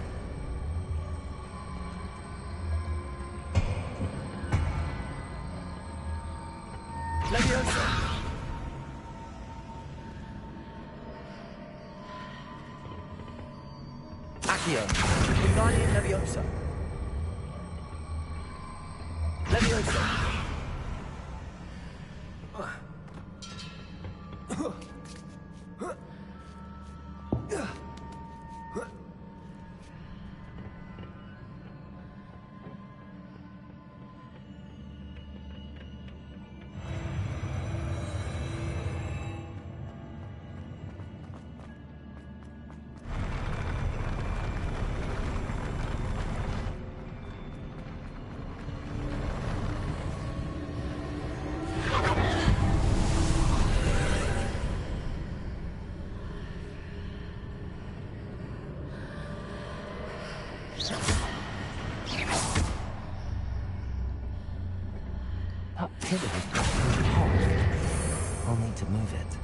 Leviosa. Accio. Wingardium Leviosa. Leviosa. That pillar is probably hot. I'll need to move it.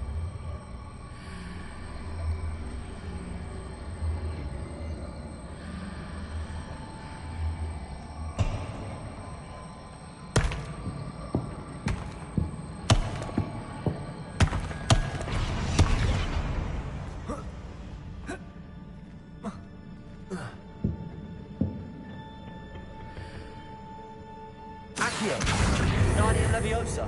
Accio. Guardian Leviosa!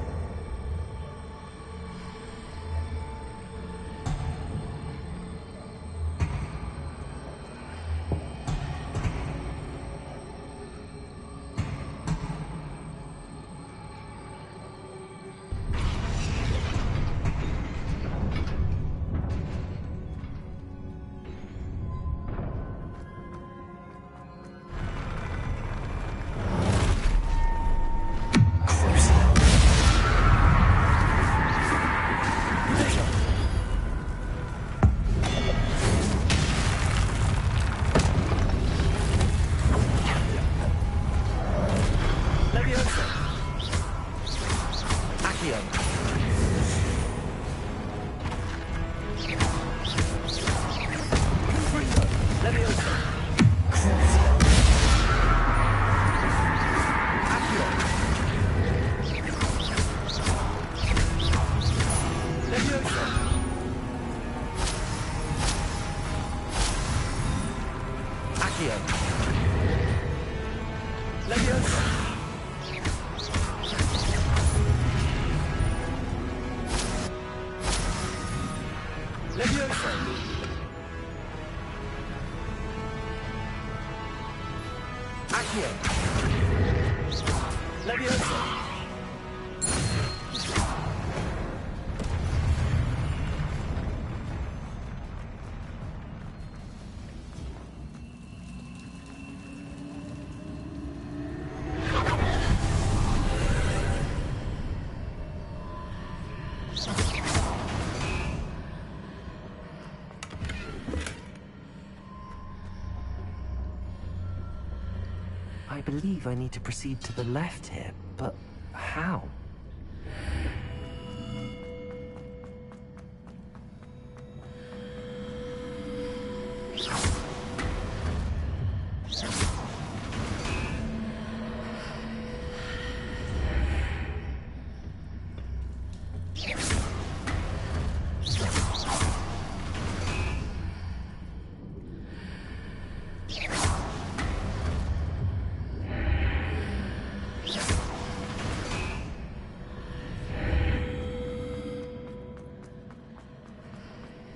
I believe I need to proceed to the left here, but how?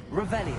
Revelio.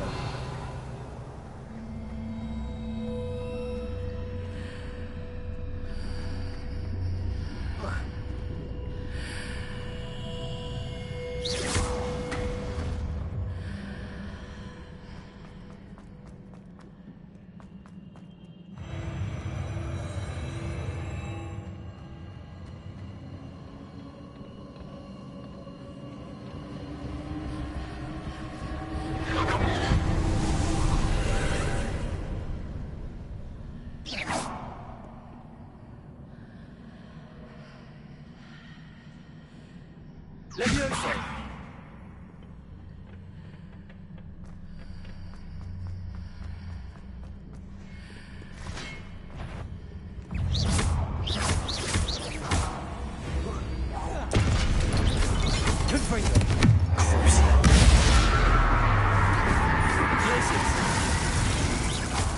Leviosa.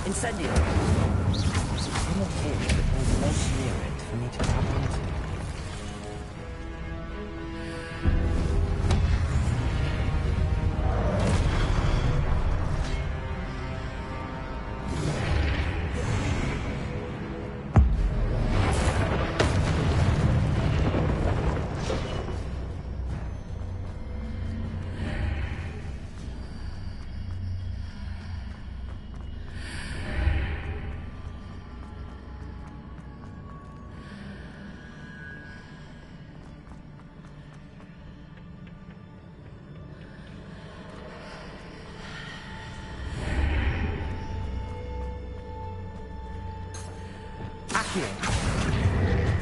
Incendio! I'm okay, but there's less near it for me to grab onto.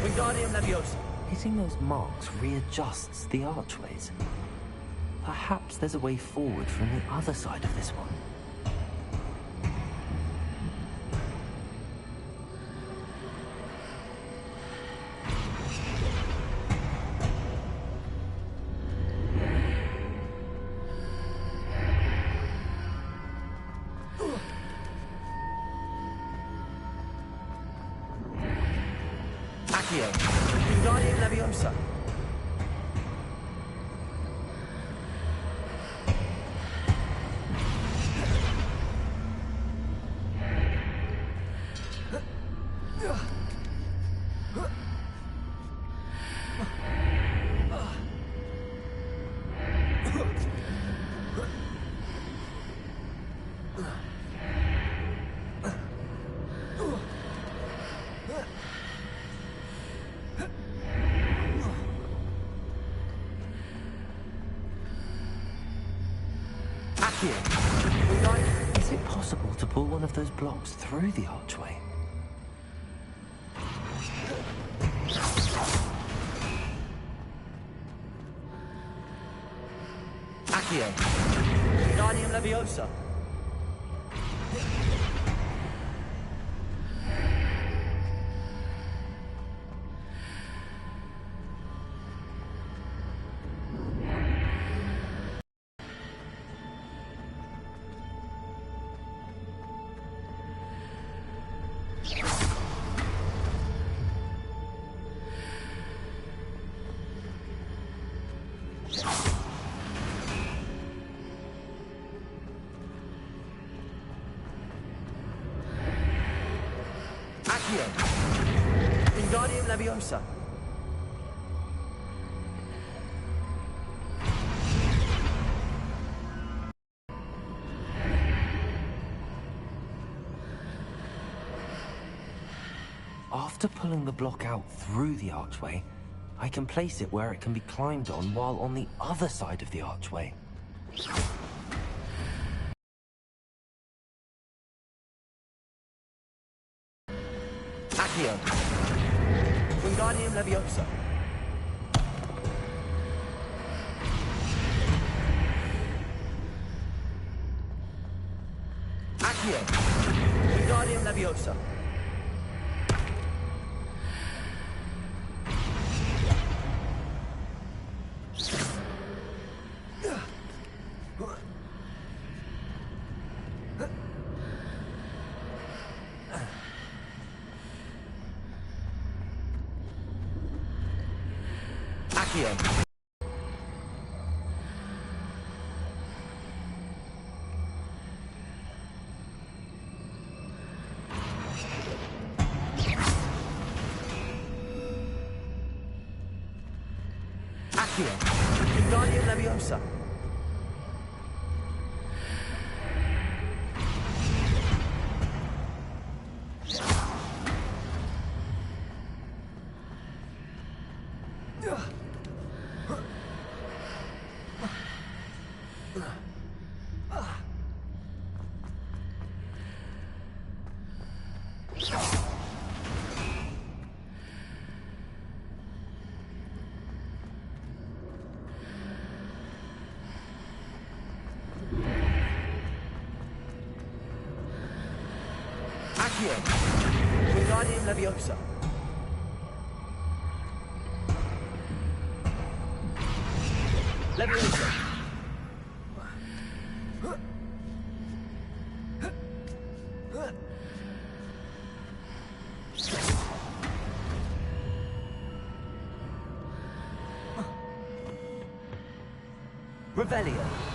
Wingardium Leviosa. Hitting those marks readjusts the archways. Perhaps there's a way forward from the other side of this one. Wingardium Leviosa. Is it possible to pull one of those blocks through the archway? Accio. Wingardium Leviosa. Accio. Wingardium Leviosa. After pulling the block out through the archway, I can place it where it can be climbed on while on the other side of the archway. Accio. Wingardium Leviosa. Accio. Wingardium Leviosa. Accio. Accio. Wingardium Leviosa. Accio. Wingardium Leviosa. Leviosa. Revelio.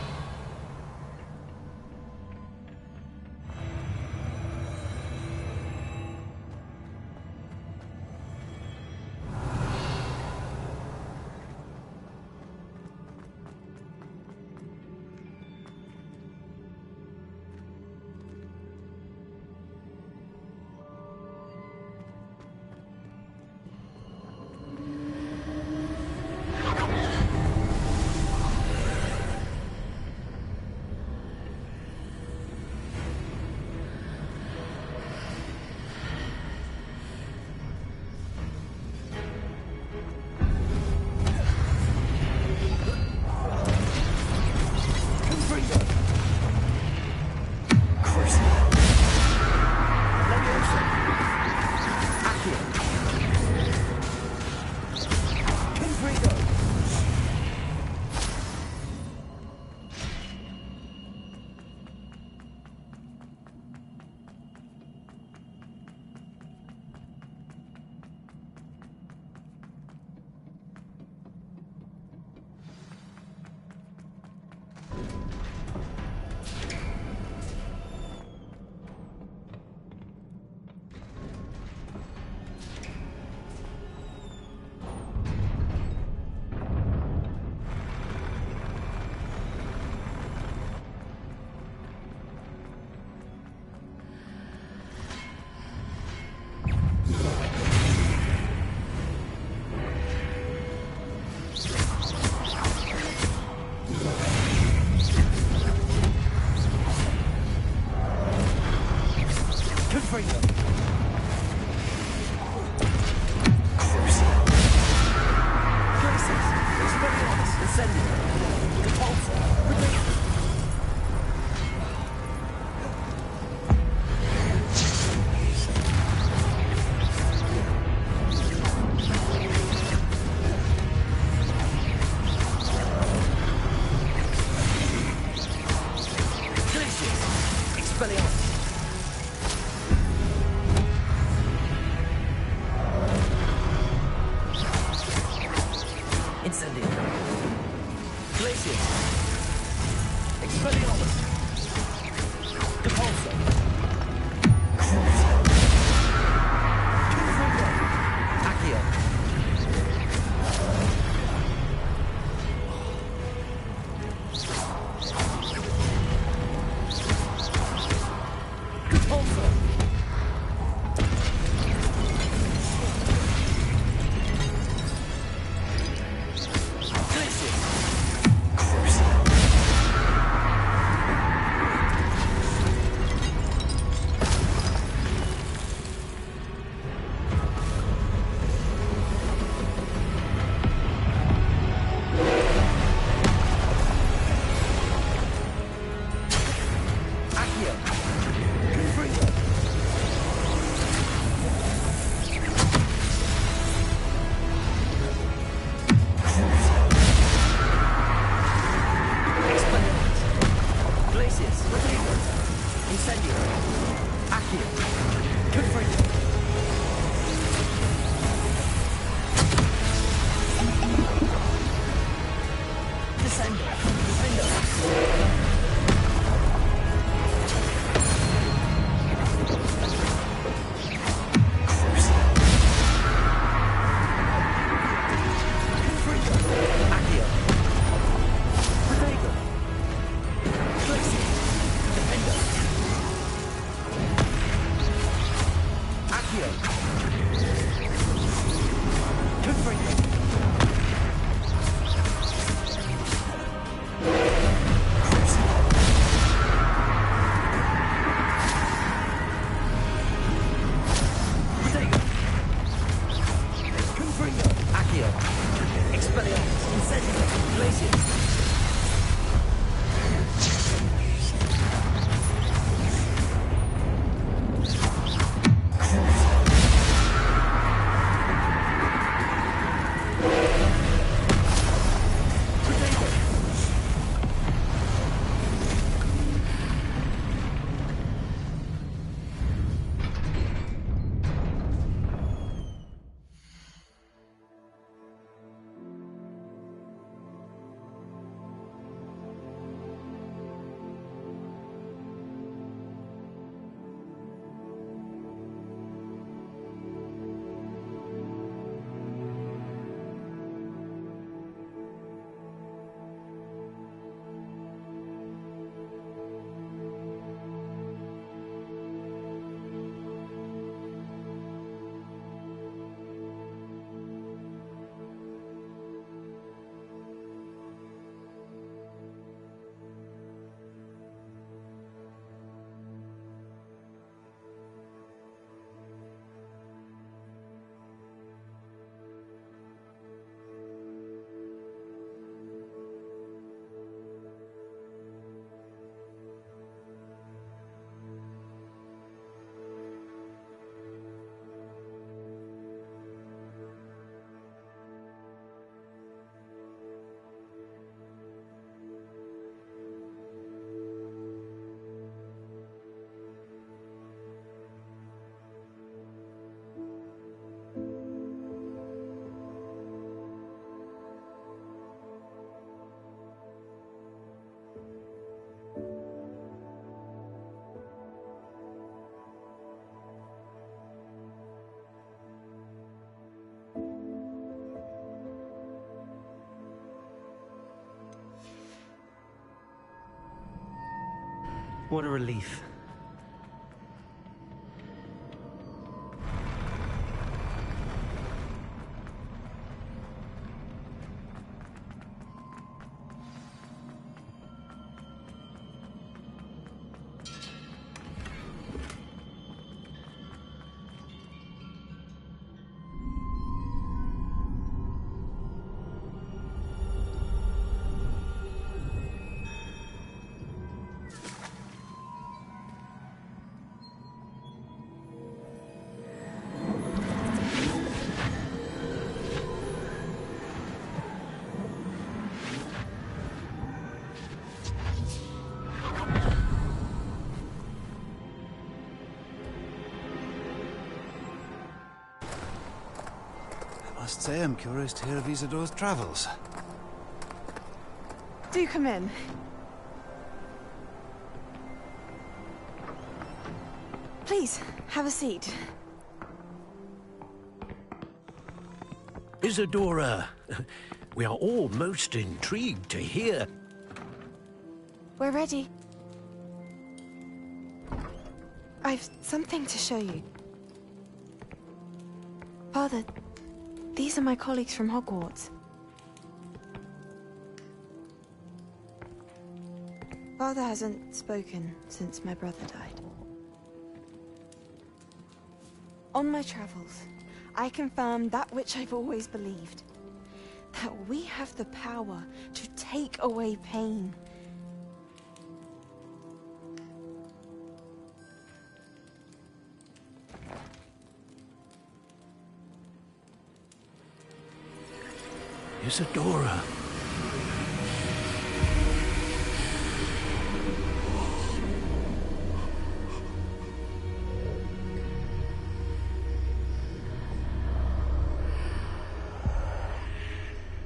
Accio. Confringo. What a relief. I must say I'm curious to hear of Isadore's travels. Do come in. Please, have a seat. Isadora, we are all most intrigued to hear. We're ready. I've something to show you. Father, these are my colleagues from Hogwarts. Father hasn't spoken since my brother died. On my travels, I confirmed that which I've always believed. That we have the power to take away pain. Isadora.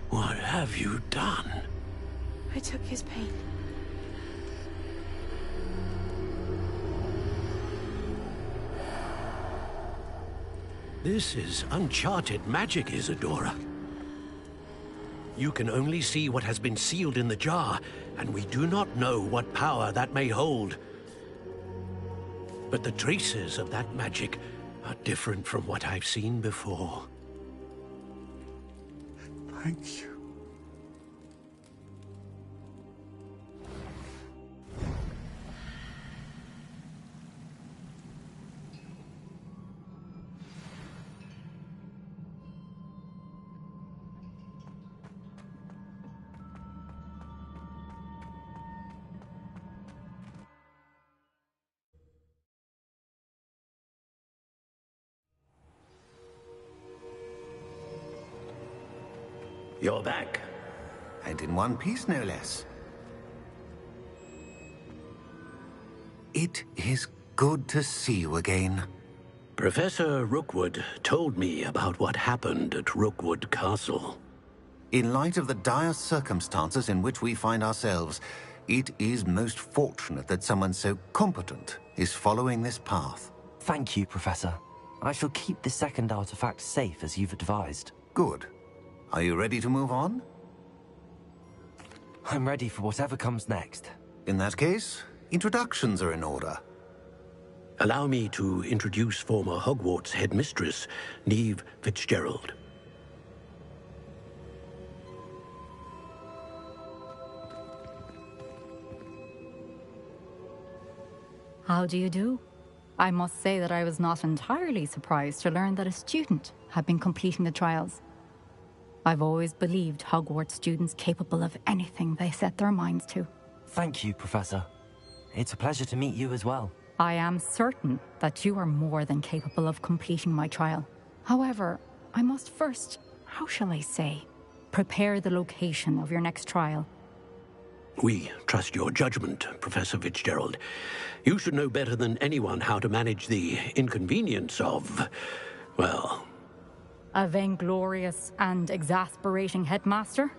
What have you done? I took his pain. This is uncharted magic, Isadora. You can only see what has been sealed in the jar, and we do not know what power that may hold. But the traces of that magic are different from what I've seen before. Thank you. You're back. And in one piece, no less. It is good to see you again. Professor Rookwood told me about what happened at Rookwood Castle. In light of the dire circumstances in which we find ourselves, it is most fortunate that someone so competent is following this path. Thank you, Professor. I shall keep the second artifact safe as you've advised. Good. Are you ready to move on? I'm ready for whatever comes next. In that case, introductions are in order. Allow me to introduce former Hogwarts headmistress, Neve Fitzgerald. How do you do? I must say that I was not entirely surprised to learn that a student had been completing the trials. I've always believed Hogwarts students capable of anything they set their minds to. Thank you, Professor. It's a pleasure to meet you as well. I am certain that you are more than capable of completing my trial. However, I must first, how shall I say, prepare the location of your next trial. We trust your judgment, Professor Fitzgerald. You should know better than anyone how to manage the inconvenience of, well... A vainglorious and exasperating headmaster?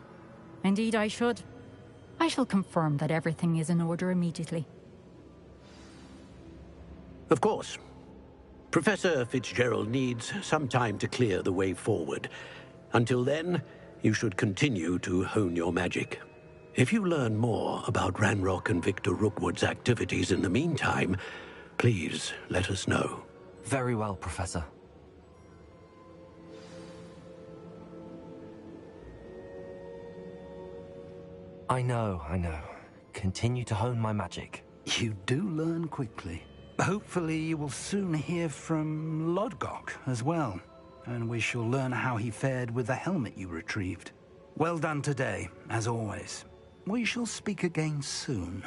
Indeed I should. I shall confirm that everything is in order immediately. Of course. Professor Fitzgerald needs some time to clear the way forward. Until then, you should continue to hone your magic. If you learn more about Ranrock and Victor Rookwood's activities in the meantime, please let us know. Very well, Professor. I know. Continue to hone my magic. You do learn quickly. Hopefully you will soon hear from Lodgok as well, and we shall learn how he fared with the helmet you retrieved. Well done today, as always. We shall speak again soon.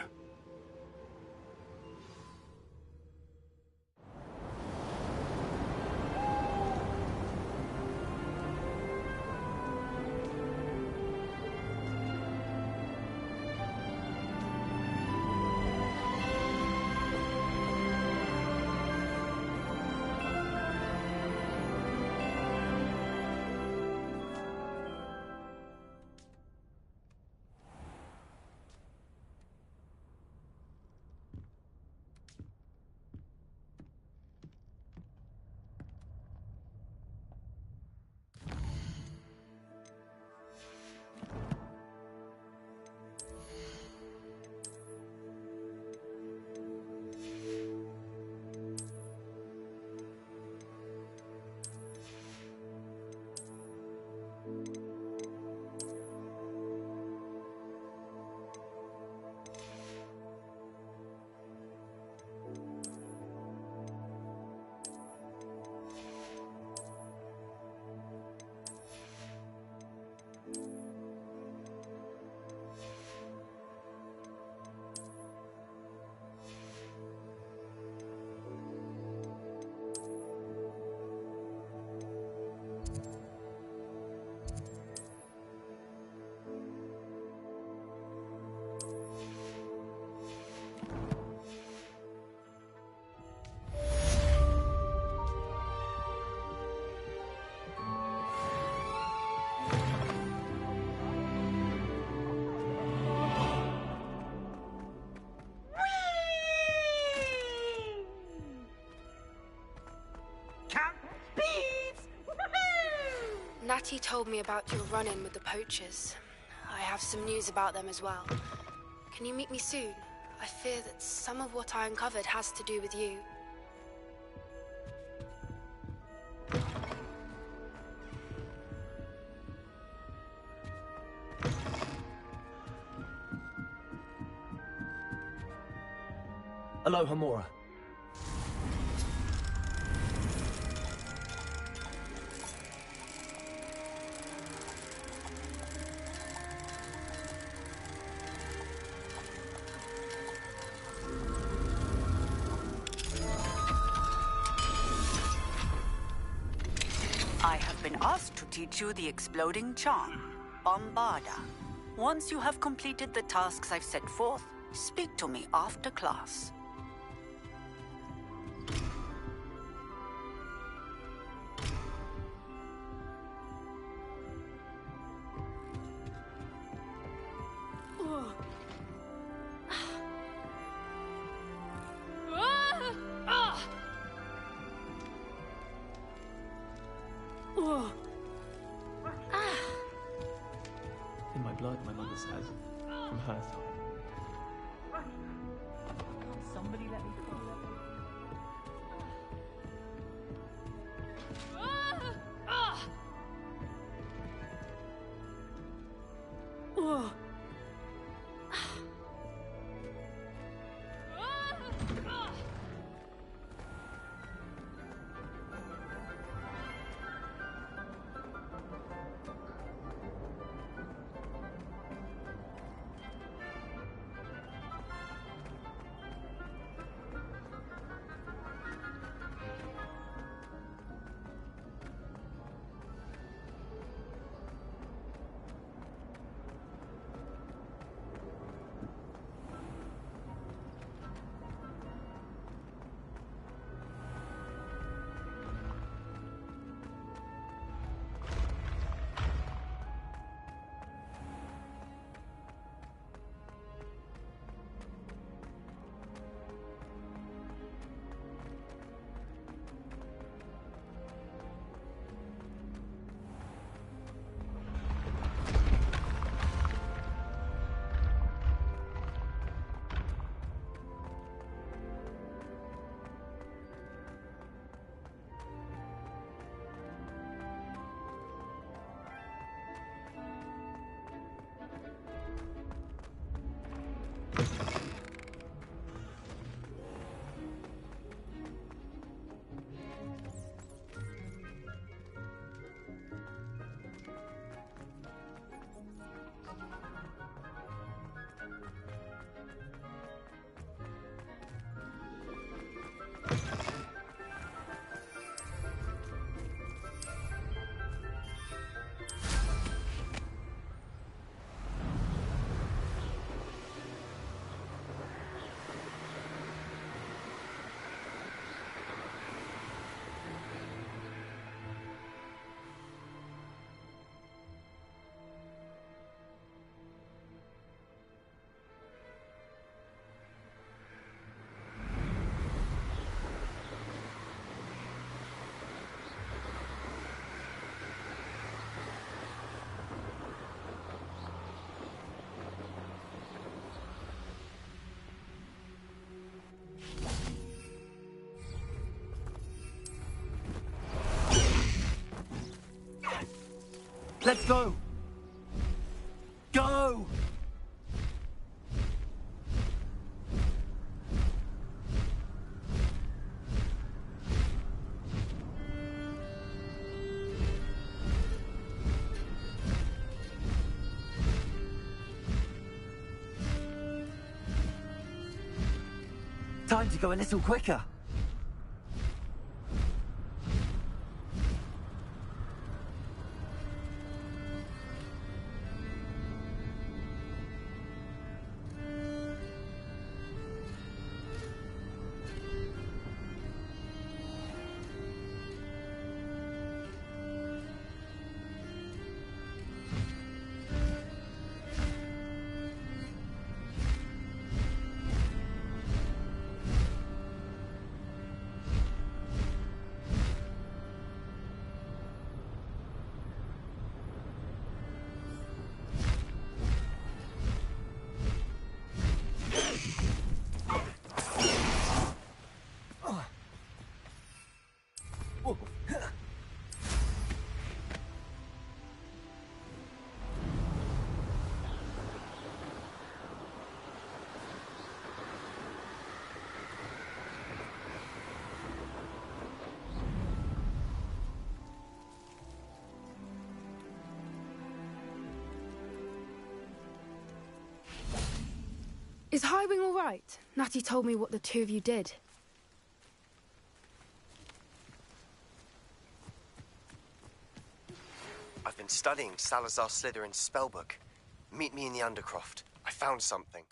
Natty told me about your run-in with the poachers. I have some news about them as well. Can you meet me soon? I fear that some of what I uncovered has to do with you. Aloha Mora. I have been asked to teach you the exploding charm, Bombarda. Once you have completed the tasks I've set forth, speak to me after class. In my blood, my mother says, from her side. Somebody let me through. Let's go! Go! Time to go a little quicker. Is Highwing all right? Natty told me what the two of you did. I've been studying Salazar Slytherin's spellbook. Meet me in the Undercroft. I found something.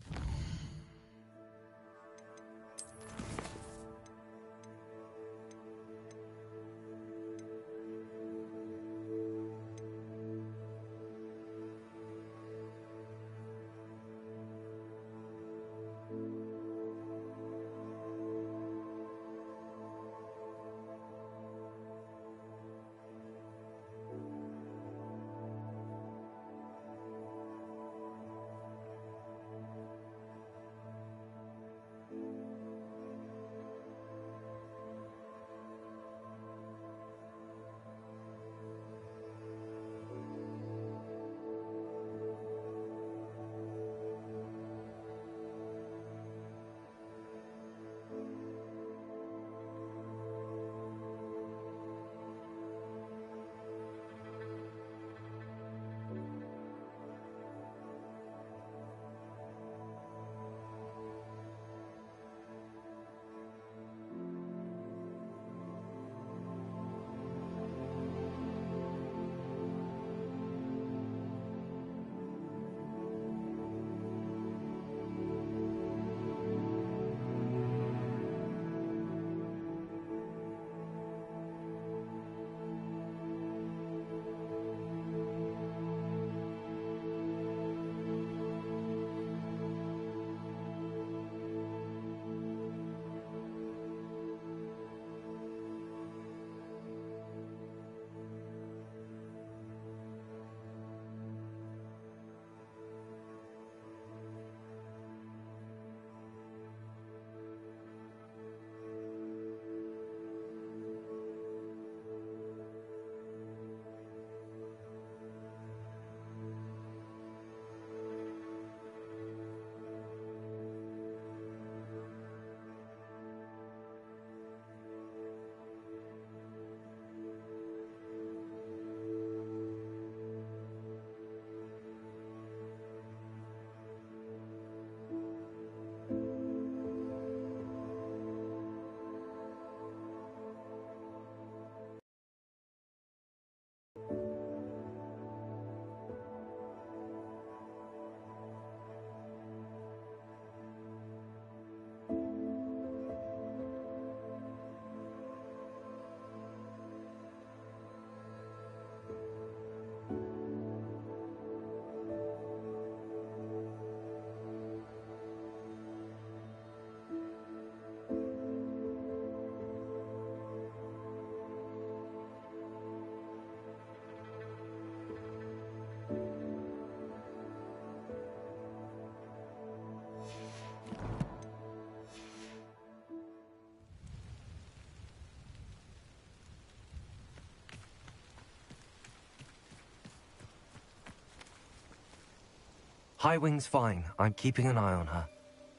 Highwing's fine. I'm keeping an eye on her.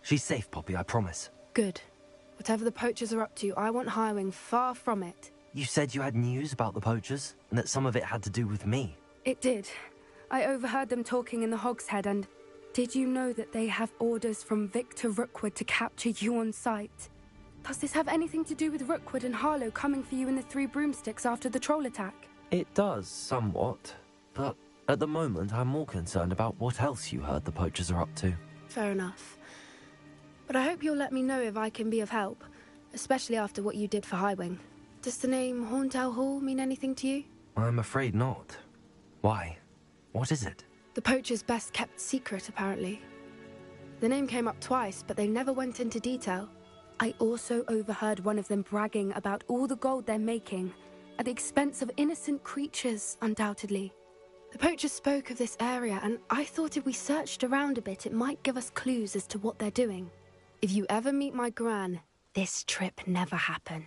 She's safe, Poppy, I promise. Good. Whatever the poachers are up to, I want Highwing far from it. You said you had news about the poachers, and that some of it had to do with me. It did. I overheard them talking in the Hogshead, and did you know that they have orders from Victor Rookwood to capture you on sight? Does this have anything to do with Rookwood and Harlow coming for you in the Three Broomsticks after the troll attack? It does, somewhat. But at the moment, I'm more concerned about what else you heard the poachers are up to. Fair enough. But I hope you'll let me know if I can be of help, especially after what you did for Highwing. Does the name Horntail Hall mean anything to you? I'm afraid not. Why? What is it? The poachers' best kept secret, apparently. The name came up twice, but they never went into detail. I also overheard one of them bragging about all the gold they're making, at the expense of innocent creatures, undoubtedly. The poachers spoke of this area, and I thought if we searched around a bit, it might give us clues as to what they're doing. If you ever meet my gran, this trip never happened.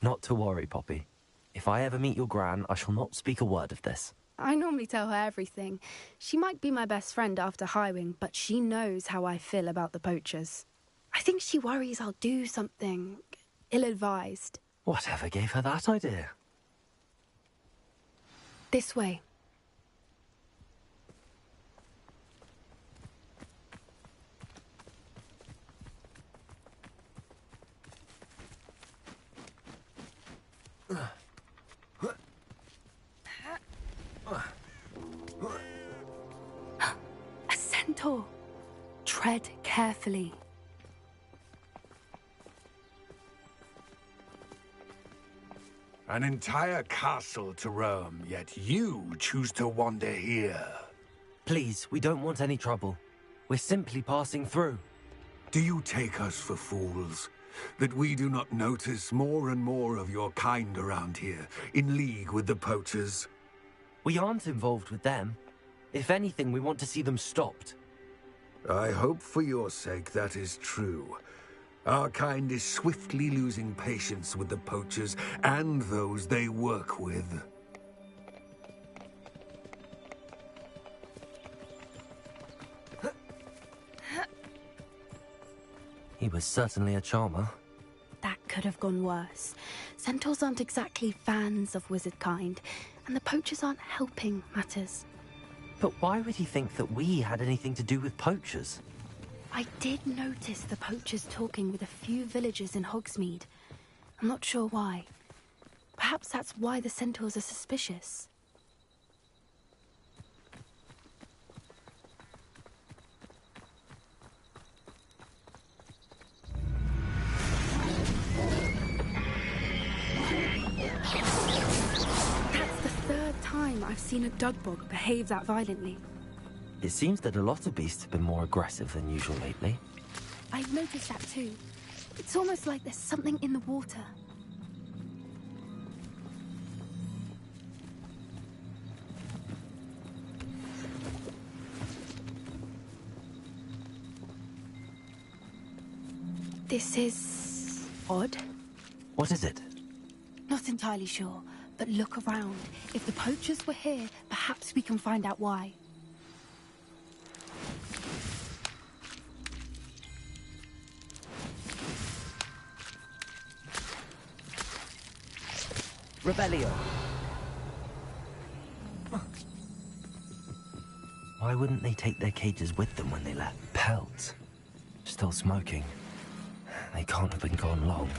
Not to worry, Poppy. If I ever meet your gran, I shall not speak a word of this. I normally tell her everything. She might be my best friend after Highwing, but she knows how I feel about the poachers. I think she worries I'll do something ill-advised. Whatever gave her that idea? This way. A centaur. Tread carefully. An entire castle to roam, yet you choose to wander here. Please, we don't want any trouble. We're simply passing through. Do you take us for fools? That we do not notice more and more of your kind around here, in league with the poachers? We aren't involved with them. If anything, we want to see them stopped. I hope for your sake that is true. Our kind is swiftly losing patience with the poachers and those they work with. He was certainly a charmer. That could have gone worse. Centaurs aren't exactly fans of wizard kind, and the poachers aren't helping matters. But why would he think that we had anything to do with poachers? I did notice the poachers talking with a few villagers in Hogsmeade. I'm not sure why. Perhaps that's why the centaurs are suspicious. That's the third time I've seen a dugbog behave that violently. It seems that a lot of beasts have been more aggressive than usual lately. I've noticed that too. It's almost like there's something in the water. This is odd. What is it? Not entirely sure, but look around. If the poachers were here, perhaps we can find out why. Rebellion! Why wouldn't they take their cages with them when they left? Pelts. Still smoking. They can't have been gone long.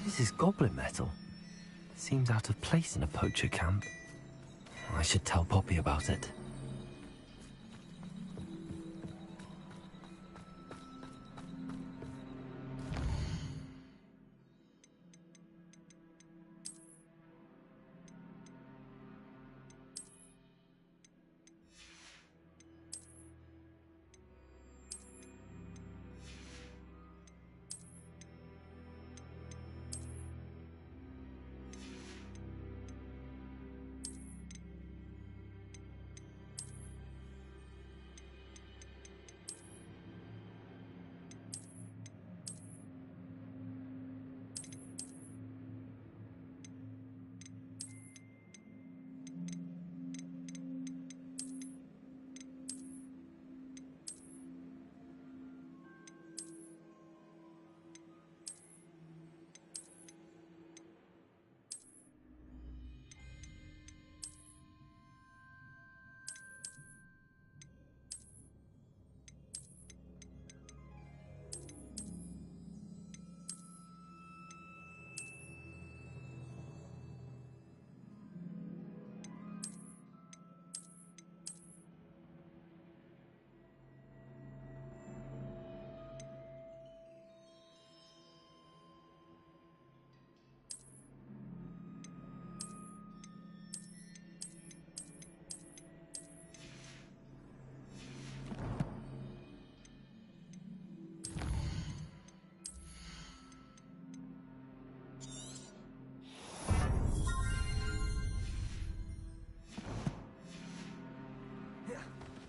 This is goblin metal. Seems out of place in a poacher camp. I should tell Poppy about it.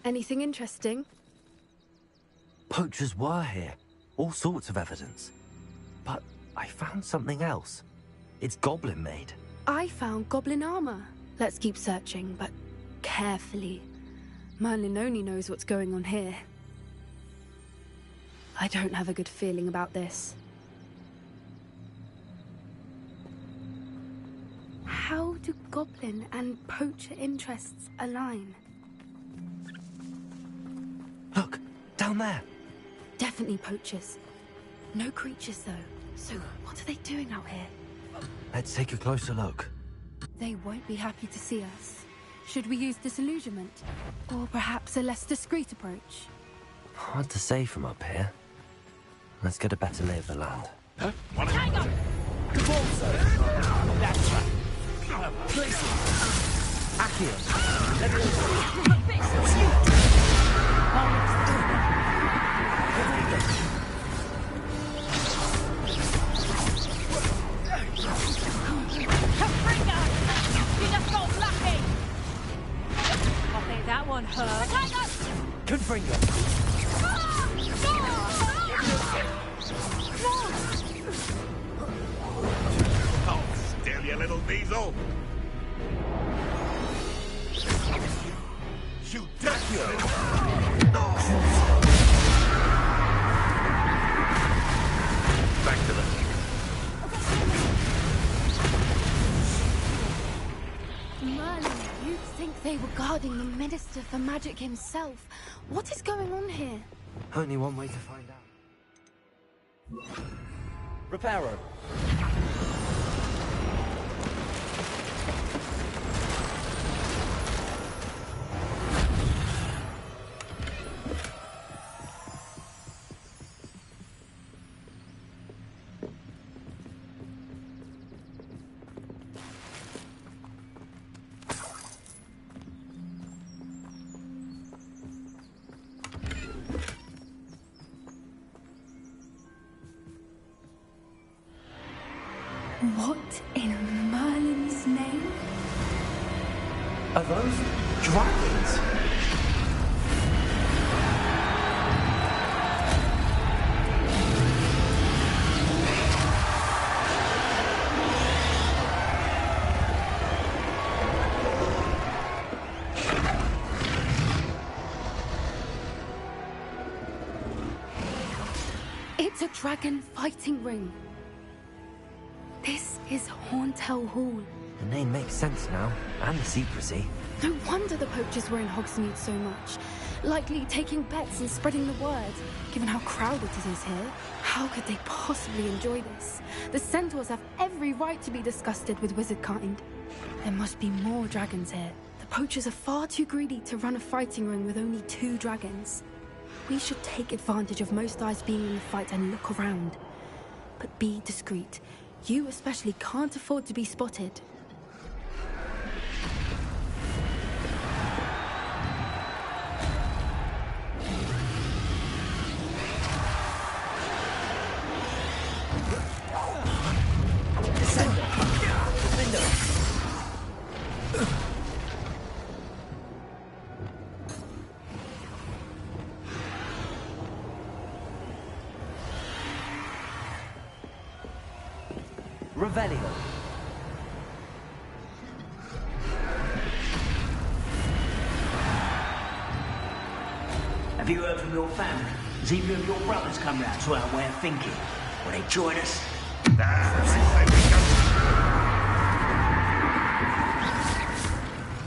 Anything interesting? Poachers were here. All sorts of evidence. But I found something else. It's goblin-made. I found goblin armor. Let's keep searching, but carefully. Merlin only knows what's going on here. I don't have a good feeling about this. How do goblin and poacher interests align? Look, down there. Definitely poachers. No creatures, though. So what are they doing out here? Let's take a closer look. They won't be happy to see us. Should we use disillusionment? Or perhaps a less discreet approach? Hard to say from up here. Let's get a better lay of the land. Huh? Tiger! Good ball, sir! That's right. Accio! You just got lucky! I think that one hurt. Good finger! Oh, still, you little diesel! Shoot that! Back to the... Merlin, you'd think they were guarding the Minister for Magic himself. What is going on here? Only one way to find out. Reparo. What in Merlin's name? Are those dragons? It's a dragon fighting ring. This is Horntail Hall. The name makes sense now, and the secrecy. No wonder the poachers were in Hogsmeade so much. Likely taking bets and spreading the word, given how crowded it is here. How could they possibly enjoy this? The centaurs have every right to be disgusted with wizard kind. There must be more dragons here. The poachers are far too greedy to run a fighting ring with only 2 dragons. We should take advantage of most eyes being in the fight and look around. But be discreet. You especially can't afford to be spotted. Revelio. Have you heard from your family? Has either of your brothers come round to our way of thinking? Will they join us?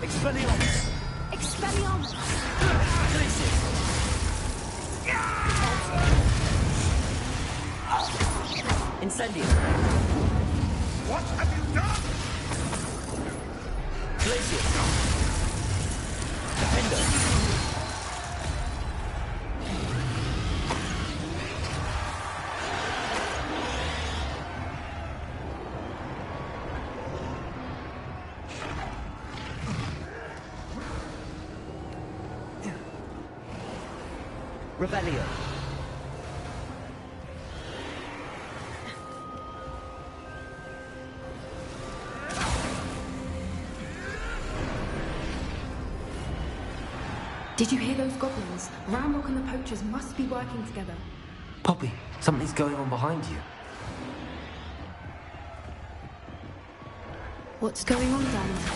Expelliarmus! Expelliarmus! Incendio! What have you done? Glacius! Defender! Revelio! Did you hear those goblins? Ramrock and the poachers must be working together. Poppy, something's going on behind you. What's going on down there?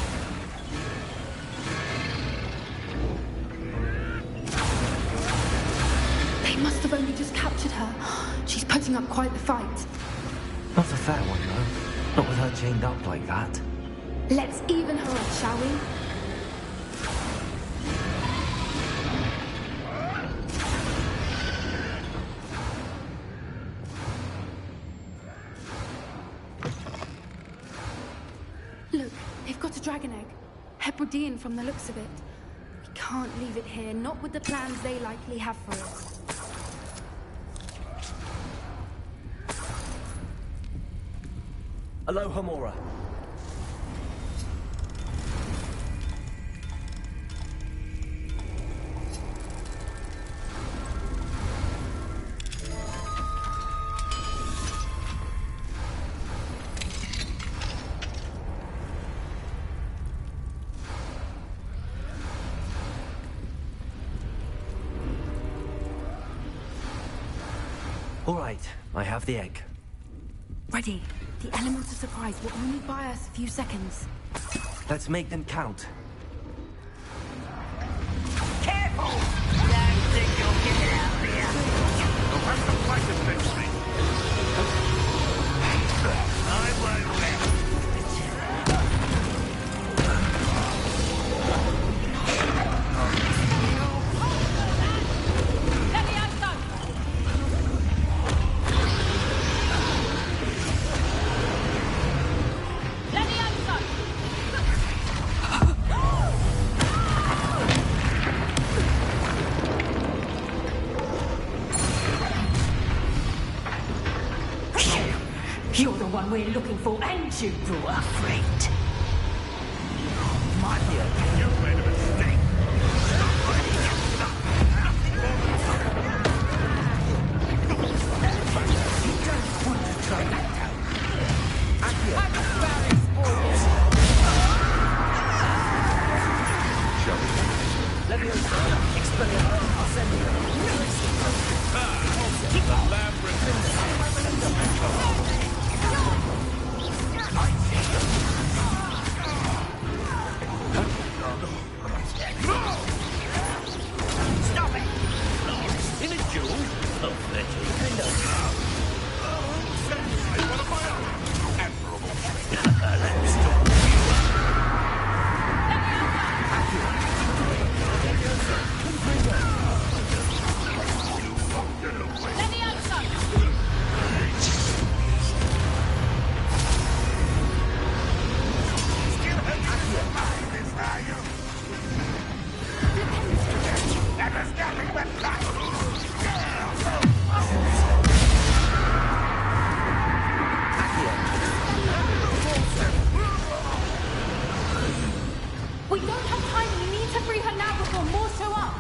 They must have only just captured her. She's putting up quite the fight. Not a fair one, though. Not with her chained up like that. Let's even her up, shall we? Look, they've got a dragon egg. Hebridean from the looks of it. We can't leave it here, not with the plans they likely have for it. Aloha Mora. All right, I have the egg. Ready. The element of surprise will only buy us a few seconds. Let's make them count. Careful! Don't think you'll get it out of here. You'll have to fight it next week. I won't let. You're the one we're looking for, and you brought our friend. My dear, you made a mistake. Stop fighting your stuff. You don't want to try that out. Stop it! In a duel? Oh, that's We don't have time. We need to free her now before more show up.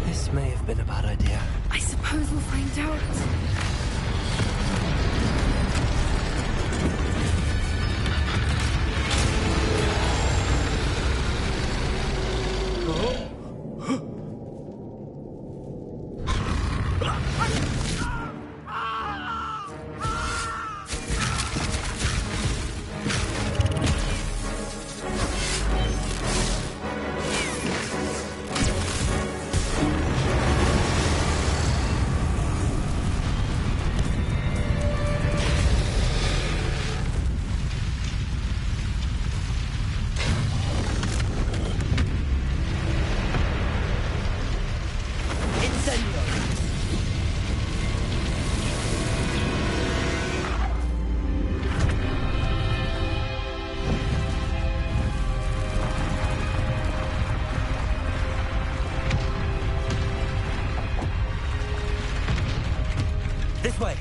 This may have been a bad idea. I suppose we'll find out. This way.